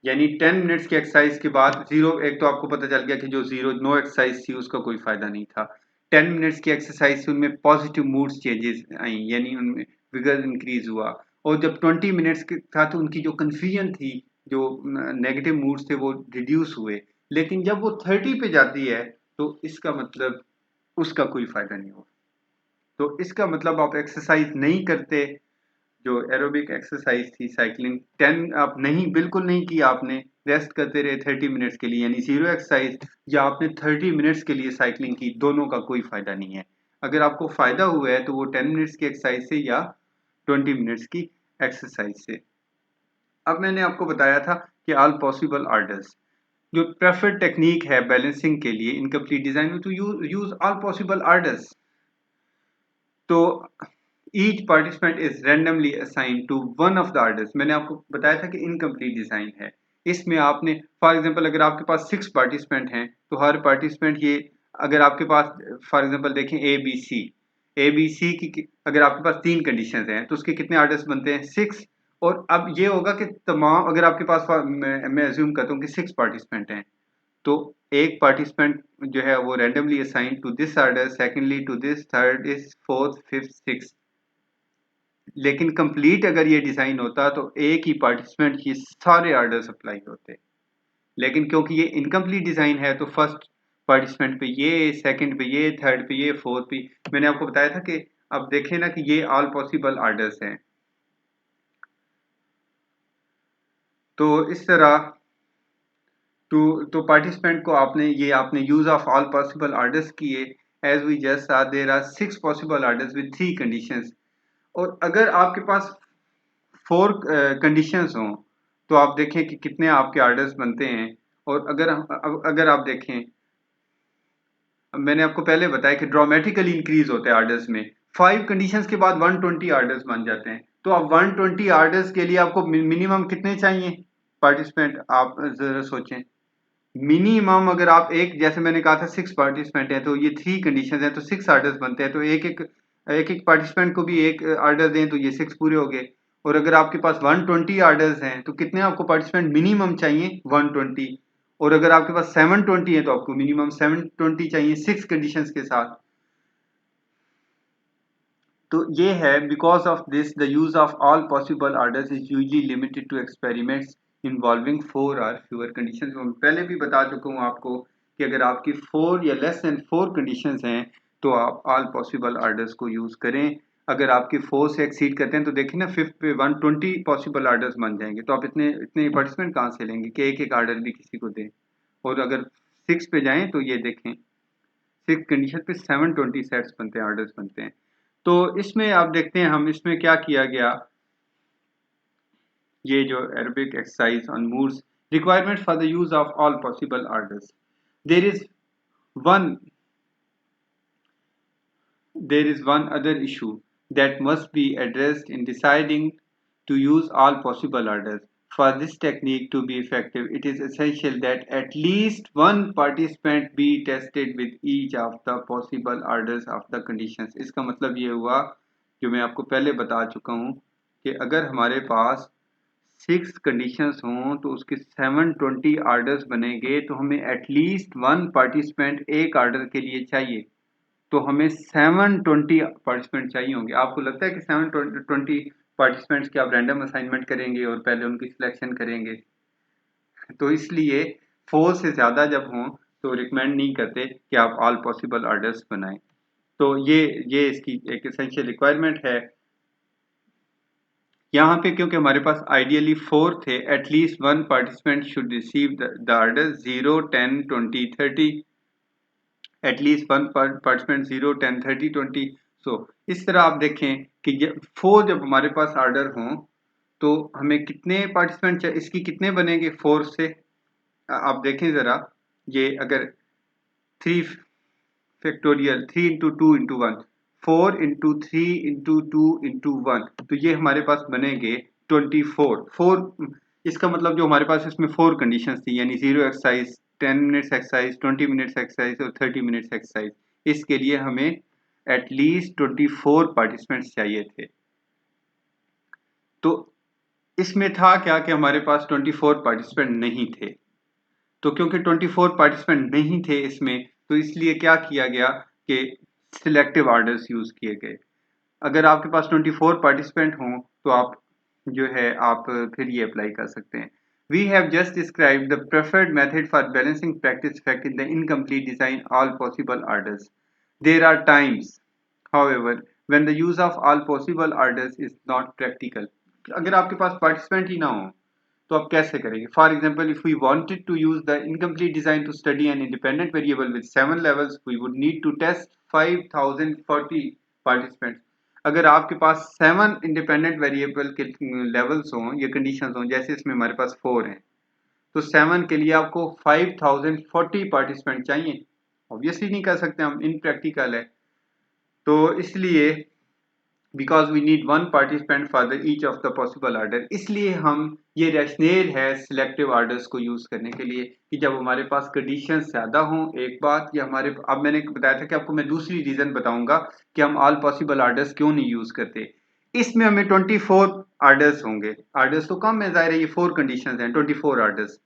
यानी 10 मिनट्स की एक्सरसाइज के बाद 0, एक तो आपको पता चल गया कि जो 0 नो एक्सरसाइज थी उसका कोई फायदा नहीं था। 10 मिनट्स की एक्सरसाइज से उनमें पॉजिटिव मूड्स चेंजेस आई, यानी उनमें विगर इंक्रीज हुआ। और जब 20 मिनट्स के था तो उनकी जो कन्फ्यूजन थी, जो नेगेटिव मूड्स थे वो रिड्यूस हुए। लेकिन जब वो 30 पे जाती है तो इसका मतलब उसका कोई फायदा नहीं होगा। तो इसका मतलब आप एक्सरसाइज नहीं करते, जो एरोबिक एक्सरसाइज थी साइकिलिंग 10 आप नहीं बिल्कुल नहीं की आपने, रेस्ट करते रहे 30 मिनट्स के लिए, यानी जीरो एक्सरसाइज, या आपने 30 मिनट्स के लिए साइकिलिंग की, दोनों का कोई फायदा नहीं है। अगर आपको फायदा हुआ है तो वो 10 मिनट्स की एक्सरसाइज से या 20 मिनट्स की एक्सरसाइज से। अब मैंने आपको बताया था कि ऑल पॉसिबल ऑर्डर्स, जो प्रेफर्ड टेक्निक है बैलेंसिंग के लिए इनकम्प्लीट डिजाइन में, तो यूज ऑल पॉसिबल ऑर्डर्स। तो each participant is randomly assign to one of the orders. मैंने आपको बताया था कि इनकम्प्लीट डिजाइन है, इसमें आपने फॉर एग्जांपल अगर आपके पास 6 पार्टिसिपेंट हैं तो हर पार्टिसिपेंट ये, अगर आपके पास फॉर एग्जांपल देखें ए बी सी की, अगर आपके पास 3 कंडीशंस हैं तो उसके कितने ऑर्डर्स बनते हैं? 6। और अब ये होगा कि तमाम, अगर आपके पास मैं अज्यूम करता हूँ कि 6 पार्टिसिपेंट हैं, तो एक पार्टिसिपेंट जो है वो randomly assign to this order, secondly to this, third is, fourth, fifth, six. लेकिन कंप्लीट अगर ये डिजाइन होता तो एक ही पार्टिसिपेंट ये सारे ऑर्डर्स अप्लाई होते, लेकिन क्योंकि ये इनकम्प्लीट डिजाइन है तो फर्स्ट पार्टिसिपेंट पे ये, सेकंड पे ये, थर्ड पे ये, फोर्थ पे। मैंने आपको बताया था कि अब देखें ना कि ये ऑल पॉसिबल ऑर्डर्स हैं, तो इस तरह तो पार्टिसिपेंट को आपने use of all possible orders किए। As we just saw there are 6 possible orders with 3 conditions. और अगर आपके पास 4 कंडीशंस हों तो आप देखें कि कितने आपके ऑर्डर्स बनते हैं। और अगर आप देखें, मैंने आपको पहले बताया कि ड्रामेटिकली इंक्रीज होते हैं ऑर्डर्स में। 5 कंडीशंस के बाद 120 ऑर्डर्स बन जाते हैं। तो अब 120 ऑर्डर्स के लिए आपको मिनिमम कितने चाहिए पार्टिसिपेंट? आप जरा सोचें। मिनिमम अगर आप एक, जैसे मैंने कहा था 6 पार्टिसिपेंट हैं तो ये 3 कंडीशंस हैं तो 6 ऑर्डर्स बनते हैं, तो एक पार्टिसिपेंट को भी एक ऑर्डर दें तो ये 6 पूरे हो गए। और अगर आपके पास 120 ऑर्डर्स हैं तो कितने आपको पार्टिसिपेंट मिनिमम चाहिए? 120। और अगर आपके पास 720 है तो आपको मिनिमम 720 चाहिए 6 कंडीशंस के साथ। तो ये है, because of this the use of all possible orders is usually limited to experiments involving 4 और फ्यूअर कंडीशंस। मैं पहले भी बता चुका हूँ आपको कि अगर आपकी 4 या लेस देन 4 कंडीशंस हैं तो आप ऑल पॉसिबल ऑर्डर्स को यूज करें। अगर आपके 4 से एक्सीड करते हैं तो देखिए ना, 5th पे 120 पॉसिबल ऑर्डर्स बन जाएंगे, तो आप इतने इतने पार्टिसिपेंट कहाँ से लेंगे कि एक एक ऑर्डर भी किसी को दें। और अगर 6 पे जाएं तो ये देखें 6 कंडीशन पे 720 सेट्स बनते हैं, ऑर्डर्स बनते हैं। तो इसमें आप देखते हैं हम इसमें क्या किया गया, ये जो aerobic exercise on moods requirement for the use of all possible orders, there is one there is one other issue that must be addressed in deciding to use all possible orders. For this technique to be effective, it is essential that at least one participant be tested with each of the possible orders of the conditions. इसका मतलब ये हुआ, जो मैं आपको पहले बता चुका हूँ, कि अगर हमारे पास 6 कंडीशंस हों तो उसके 720 ऑर्डर्स बनेंगे, तो हमें एटलीस्ट वन पार्टिसिपेंट एक ऑर्डर के लिए चाहिए। तो हमें 720 पार्टिसिपेंट चाहिए होंगे। आपको लगता है कि 720 पार्टिसिपेंट्स की आप रैंडम असाइनमेंट करेंगे और पहले उनकी सिलेक्शन करेंगे? तो इसलिए 4 से ज़्यादा जब हों तो रिकमेंड नहीं करते कि आप ऑल पॉसिबल ऑर्डर्स बनाएं। तो ये इसकी एक एसेंशियल रिक्वायरमेंट है। यहाँ पे क्योंकि हमारे पास आइडियली 4 थे, at least one participant should receive the order 0, 10, 20, 30। At least one participant 0, 10, 30, 20। सो इस तरह आप देखें कि जब हमारे पास ऑर्डर हों तो हमें कितने पार्टिसिपेंट चाहिए, इसकी कितने बनेंगे 4 से? आप देखें ज़रा, ये अगर 3 factorial 3 into 2 into 1, 4 into 3 into 2 into 1, तो ये हमारे पास बनेंगे 24। 4 इसका मतलब जो हमारे पास इसमें 4 कंडीशंस थी, यानी 0 exercise, 10 minutes exercise, 20 minutes exercise और 30 मिनट्स एक्सरसाइज। इसके लिए हमें एटलीस्ट 24 पार्टिसिपेंट्स चाहिए थे। तो इसमें था क्या कि हमारे पास 24 पार्टिसिपेंट नहीं थे। तो क्योंकि 24 पार्टिसिपेंट नहीं थे इसमें, तो इसलिए क्या किया गया कि सिलेक्टिव ऑर्डर्स यूज किए गए। अगर आपके पास 24 पार्टिसिपेंट हों तो आप जो है आप फिर ये अप्लाई कर सकते हैं। We have just described the preferred method for balancing practice effect in the incomplete design all possible orders. There are times, however, when the use of all possible orders is not practical. अगर आपके पास participant ही ना हो तो आप कैसे करेंगे? For example, if we wanted to use the incomplete design to study an independent variable with 7 levels, we would need to test 5040 participants. अगर आपके पास 7 इंडिपेंडेंट वेरिएबल के लेवल्स हों या कंडीशंस हों, जैसे इसमें हमारे पास 4 हैं, तो 7 के लिए आपको 5040 पार्टिसिपेंट चाहिए. ऑब्वियसली नहीं कर सकते हम, इनप्रैक्टिकल है. तो इसलिए because we need one participant for the each of the possible order, इसलिए हम ये रैशनल है सिलेक्टिव ऑर्डर्स को यूज करने के लिए कि जब हमारे पास कंडीशन ज्यादा हों एक बात, या हमारे, अब मैंने बताया था कि आपको मैं दूसरी रीजन बताऊंगा कि हम ऑल पॉसिबल ऑर्डर्स क्यों नहीं यूज करते. इसमें हमें 24 ऑर्डर्स होंगे. ऑर्डर्स तो कम है, जाहिर है ये 4 कंडीशंस हैं, 24 ऑर्डर्स,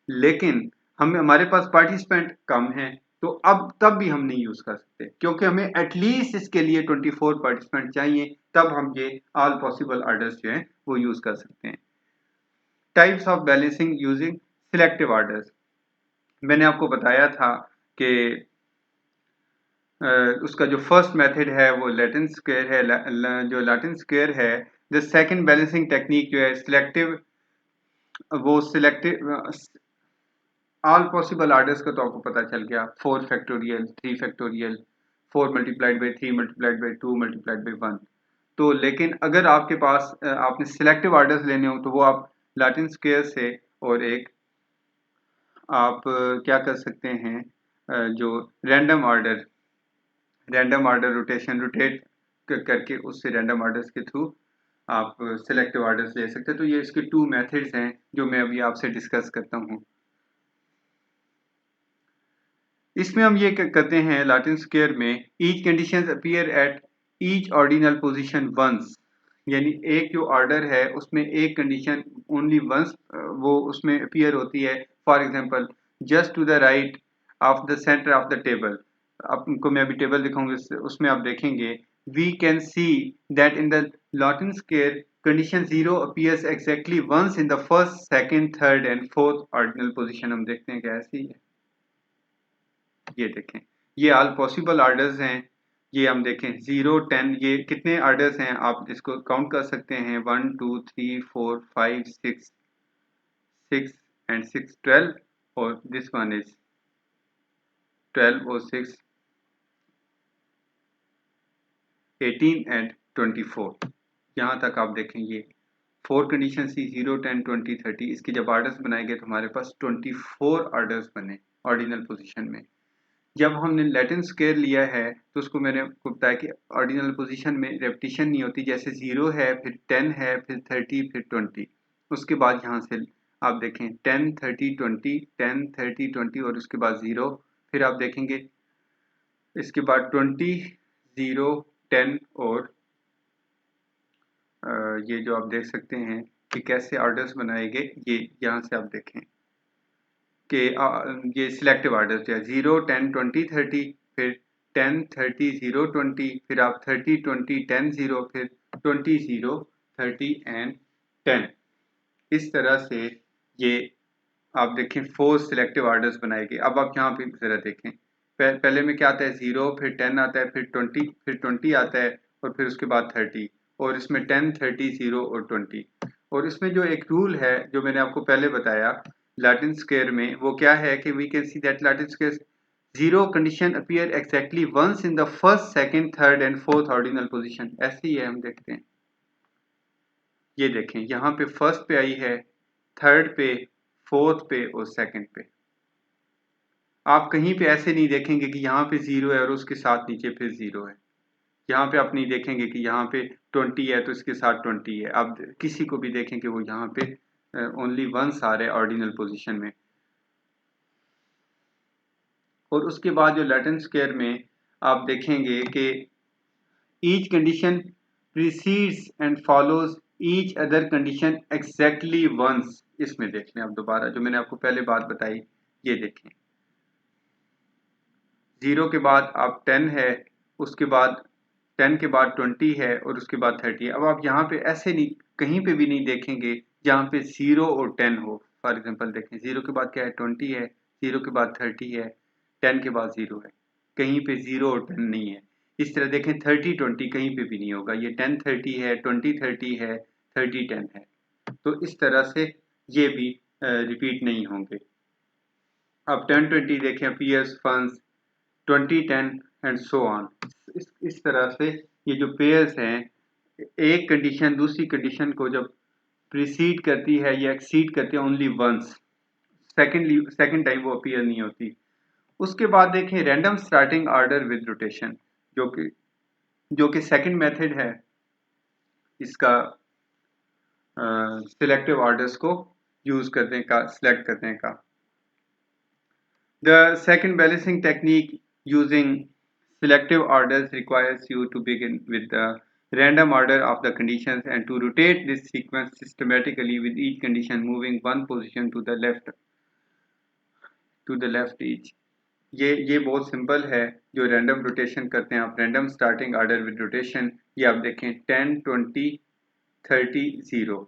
लेकिन हमारे पास पार्टिसिपेंट कम है, तो अब तब भी हम नहीं यूज कर सकते क्योंकि हमें एटलीस्ट इसके लिए 24 पार्टिसिपेंट चाहिए, तब हम ये ऑल पॉसिबल ऑर्डर्स जो हैं वो यूज कर सकते हैं. Types of balancing using selective orders. मैंने आपको बताया था कि उसका जो फर्स्ट मेथड है वो लैटिन स्क्वायर है. जो लैटिन स्क्वायर है, द सेकंड बैलेंसिंग टेक्निक जो है सिलेक्टिव, वो सिलेक्टिव ऑल पॉसिबल ऑर्डर्स का तो आपको पता चल गया, 4 factorial, 3 factorial, 4 multiplied by 3 multiplied by 2 multiplied by 1. तो लेकिन अगर आपके पास आपने सिलेक्टिव ऑर्डर्स लेने हो तो वो आप लैटिन स्क्वायर से, और एक आप क्या कर सकते हैं, जो रैंडम ऑर्डर रोटेशन, रोटेट करके उससे रैंडम ऑर्डर्स के थ्रू आप सिलेक्टिव ऑर्डर्स ले सकते हैं. तो ये इसके 2 मेथड्स हैं जो मैं अभी आपसे डिस्कस करता हूँ. इसमें हम ये करते हैं लैटिन स्क्वायर में, each conditions appear at each ordinal position once, यानी एक जो ऑर्डर है उसमें एक कंडीशन ओनली वंस वो उसमें अपीयर होती है. For example, just to the right of the center of the table. आपको मैं अभी टेबल दिखाऊंगा, उसमें आप देखेंगे we can see that in the Latin square condition 0 appears exactly once in the first, second, third and fourth ordinal position. हम देखते हैं कि ऐसी है. ये देखें, ये ऑल पॉसिबल ऑर्डर्स हैं. ये हम देखें 0 10, ये कितने ऑर्डर्स हैं आप इसको काउंट कर सकते हैं, 1 2 3 4 5 6 6 एंड 6 12, और दिस वन इज 12 और 6 18 एंड 24. यहाँ तक आप देखें, ये 4 कंडीशन सी 0 10 20 30, इसके जब ऑर्डर्स बनाए गए तो हमारे पास 24 ऑर्डर्स बने ऑर्डिनल पोजीशन में. जब हमने लैटिन स्क्वायर लिया है तो उसको मैंने आपको बताया कि ऑर्डिनल पोजीशन में रेपिटेशन नहीं होती, जैसे 0 है, फिर 10 है, फिर 30, फिर 20. उसके बाद यहाँ से आप देखें 10 30 20, 10 30 20 और उसके बाद 0. फिर आप देखेंगे इसके बाद 20 0 10, और ये जो आप देख सकते हैं कि कैसे ऑर्डर्स बनाए गए, ये यहाँ से आप देखें कि ये सिलेक्टिव ऑर्डर्स जो है 0 10 20 30, फिर 10 30 0 20, फिर आप 30 20 10 0, फिर 20 0 30 एंड 10. इस तरह से ये आप देखें 4 सिलेक्टिव ऑर्डर्स बनाए गए. अब आप यहाँ पे जरा देखें, पहले में क्या आता है, 0, फिर 10 आता है, फिर 20, फिर 20 आता है, और फिर उसके बाद 30, और इसमें 10 30 0 और 20. और इसमें जो एक रूल है जो मैंने आपको पहले बताया लैटिन स्क्वायर में, वो क्या है कि we can see that Latin square 0 condition appear exactly once in the first, second, third and fourth ordinal position. ऐसे ही है, हम देखते हैं. ये देखें यहाँ पे फर्स्ट पे आई है, थर्ड पे, फोर्थ पे और सेकंड पे. आप कहीं पे ऐसे नहीं देखेंगे कि यहाँ पे 0 है और उसके साथ नीचे फिर 0 है. यहाँ पे आप नहीं देखेंगे कि यहाँ पे 20 है तो इसके साथ 20 है. आप किसी को भी देखें कि वो यहाँ पे ओनली वंस आ रहे ऑर्डिनल पोजीशन में. और उसके बाद जो लैटिन स्क्वायर में आप देखेंगे कि each condition precedes and follows each other condition exactly once. इसमें देख लें आप दोबारा जो मैंने आपको पहले बात बताई, ये देखें 0 के बाद आप 10 है, उसके बाद 10 के बाद 20 है, और उसके बाद 30 है. अब आप यहाँ पे ऐसे नहीं, कहीं पे भी नहीं देखेंगे जहाँ पे 0 और 10 हो. फॉर एग्जांपल देखें 0 के बाद क्या है, 20 है, 0 के बाद 30 है, 10 के बाद 0 है. कहीं पे 0 और 10 नहीं है. इस तरह देखें 30-20 कहीं पे भी नहीं होगा, ये 10-30 है, 20-30 है, 30-10 है। तो इस तरह से ये भी रिपीट नहीं होंगे। अब 10-20 देखें, पेयर्स, फंस, 20-10 एंड सो ऑन। इस तरह से ये जो पेयर्स हैं, एक कंडीशन दूसरी कंडीशन को जब प्रीसीड करती है या एक्सीड करती है ओनली वंस, सेकंड टाइम वो अपीयर नहीं होती। उसके बाद देखें random starting order with rotation, जो कि सेकंड मेथड है इसका सिलेक्टिव ऑर्डर्स को यूज करने का, सिलेक्ट करने का। The second balancing technique using selective orders requires you to begin with the random order of the conditions and to rotate this sequence systematically with each condition moving one position to the left each. ये बहुत simple है जो random rotation करते हैं आप, random starting order with rotation. ये आप देखें 10, 20, 30, 0।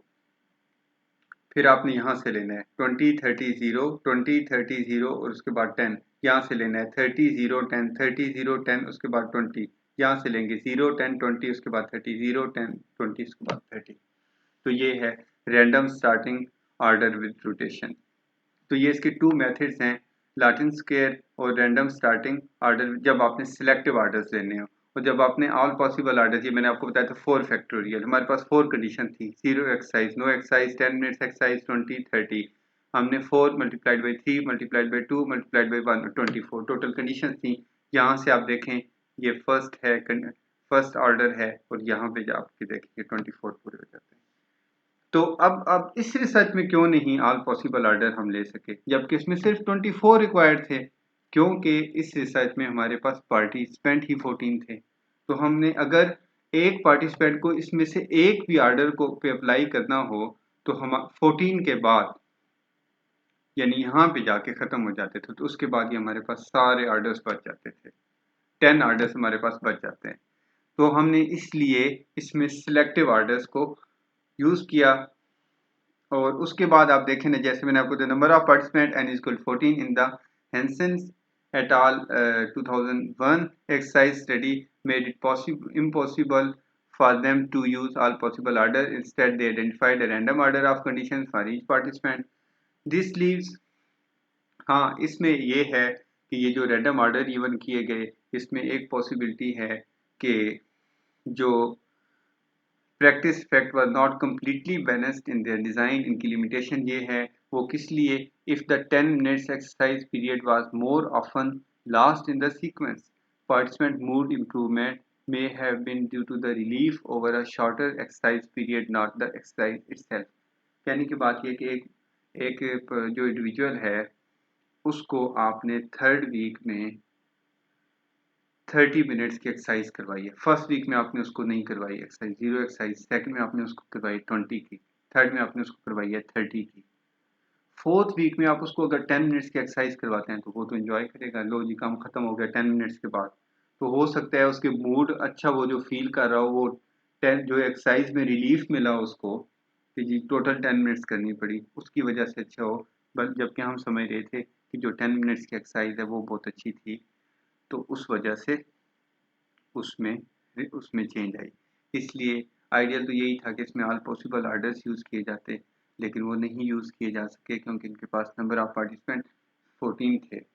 फिर आपने यहाँ से लेना है 20, 30, 0, 20, 30, 0 और उसके बाद 10। यहाँ से लेना है 30, 0, 10, 30, 0, 10 उसके बाद 20। यहाँ से लेंगे 0, 10, 20 उसके बाद 30, 0, 10, 20 उसके बाद 30। तो ये है random starting order with rotation. तो ये इसके टू मेथड्स हैं, लैटिन स्क्वायर और रैंडम स्टार्टिंग ऑर्डर, जब आपने सिलेक्टिव ऑर्डर्स लेने हो। और जब आपने ऑल पॉसिबल ऑर्डर्स, ये मैंने आपको बताया था 4 फैक्टोरियल, हमारे पास 4 कंडीशन थी, 0 exercise, no exercise, 10 minutes exercise, 20, 30। हमने 4 multiplied by 3 multiplied by 2 multiplied by 1 24 total condition थी। यहाँ से आप देखें ये फर्स्ट ऑर्डर है और यहाँ पे आपके देखेंगे 24 पूरे हो जाते हैं। तो अब इस रिसर्च में क्यों नहीं ऑल पॉसिबल ऑर्डर हम ले सके, जबकि इसमें सिर्फ 24 रिक्वायर्ड थे? क्योंकि इस रिसर्च में हमारे पास पार्टिसिपेंट ही 14 थे। तो हमने अगर एक पार्टिसिपेंट को इसमें से एक भी ऑर्डर को पे अप्लाई करना हो तो हम 14 के बाद यानी यहाँ पे जाके ख़त्म हो जाते थे, तो उसके बाद ही हमारे पास सारे ऑर्डर्स बच जाते थे, 10 ऑर्डर्स हमारे पास बच जाते हैं। तो हमने इसलिए इसमें सिलेक्टिव ऑर्डर्स को यूज़ किया। और उसके बाद आप देखें ना, जैसे मैंने आपको the number of participant n is equal 14 in the Hansen's et al 2001 exercise study made it impossible for them to use all possible order. Instead they identified a random order of conditions for each participant. This leaves, हाँ इसमें ये है कि ये जो random order even किए गए, इसमें एक पॉसिबिलिटी है कि जो practice effect was not completely balanced in their design. इनकी लिमिटेशन ये है, वो किस लिए? If the 10 minutes exercise period was more often last in the sequence, participant mood improvement may have been due to the relief over a shorter exercise period, not the exercise itself. कहने की बात ये कि एक जो individual है उसको आपने थर्ड वीक में 30 मिनट्स की एक्सरसाइज करवाई है, फर्स्ट वीक में आपने उसको नहीं करवाई एक्सरसाइज, 0 एक्सरसाइज, सेकंड में आपने उसको करवाई 20 की, थर्ड में आपने उसको करवाई है 30 की, फोर्थ वीक में आप उसको अगर 10 मिनट्स की एक्सरसाइज करवाते हैं तो वो तो एंजॉय करेगा, लो जी काम खत्म हो गया 10 मिनट्स के बाद। तो हो सकता है उसके मूड अच्छा, वो जो फील कर रहा हो वो 10 जो एक्सरसाइज में रिलीफ मिला उसको कि जी टोटल 10 मिनट्स करनी पड़ी, उसकी वजह से अच्छा हो। बस जबकि हम समझ रहे थे कि जो 10 मिनट्स की एक्सरसाइज है वो बहुत अच्छी थी, तो उस वजह से उसमें उसमें चेंज आई। इसलिए आइडियल तो यही था कि इसमें ऑल पॉसिबल ऑर्डर्स यूज़ किए जाते, लेकिन वो नहीं यूज़ किए जा सके क्योंकि इनके पास नंबर ऑफ पार्टिसिपेंट 14 थे।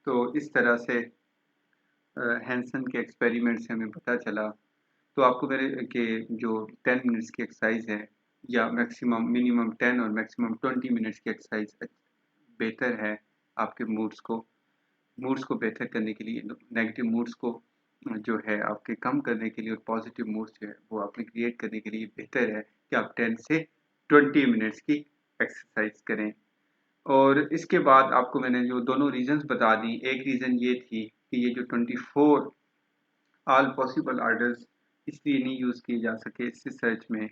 तो इस तरह से हैंसन के एक्सपेरिमेंट से हमें पता चला। तो आपको मेरे कि जो 10 मिनट्स की एक्सरसाइज है या मैक्सिमम मिनिमम 10 और मैक्सिमम 20 मिनट्स की एक्सरसाइज बेहतर है आपके मूड्स को बेहतर करने के लिए, नेगेटिव मूड्स को जो है आपके कम करने के लिए, और पॉजिटिव मूड्स जो है वो आपने क्रिएट करने के लिए बेहतर है कि आप 10 से 20 मिनट्स की एक्सरसाइज करें। और इसके बाद आपको मैंने जो दोनों रीजंस बता दी, एक रीज़न ये थी कि ये जो 24 ऑल पॉसिबल ऑर्डर्स इसलिए नहीं यूज़ किए जा सके इस रिसर्च में।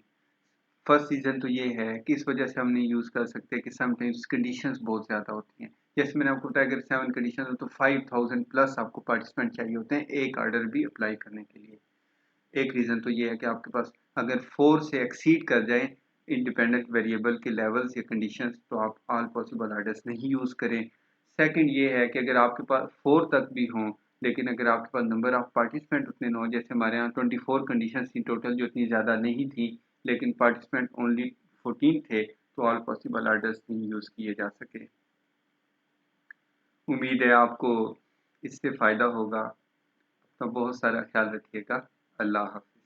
फर्स्ट रीज़न तो ये है कि इस वजह से हम नहीं यूज़ कर सकते कि समटाइम्स कंडीशंस बहुत ज़्यादा होती हैं। जैसे मैंने आपको बताया अगर 7 कंडीशन हो तो 5000 प्लस आपको पार्टिसिपेंट चाहिए होते हैं एक ऑर्डर भी अप्लाई करने के लिए। एक रीज़न तो ये है कि आपके पास अगर 4 से एक्सीड कर जाए इंडिपेंडेंट वेरिएबल के लेवल्स या कंडीशंस तो आप ऑल पॉसिबल ऑर्डर्स नहीं यूज़ करें। सेकंड ये है कि अगर आपके पास 4 तक भी हों, लेकिन अगर आपके पास नंबर ऑफ पार्टिसिपेंट उतने ना हो, जैसे हमारे यहाँ 24 कंडीशंस थी टोटल, जो इतनी ज़्यादा नहीं थी, लेकिन पार्टिसिपेंट ओनली 14 थे, तो ऑल पॉसिबल ऑर्डर्स नहीं यूज़ किए जा सके। उम्मीद है आपको इससे फ़ायदा होगा। तो बहुत सारा ख्याल रखिएगा। अल्लाह हाफ़िज़।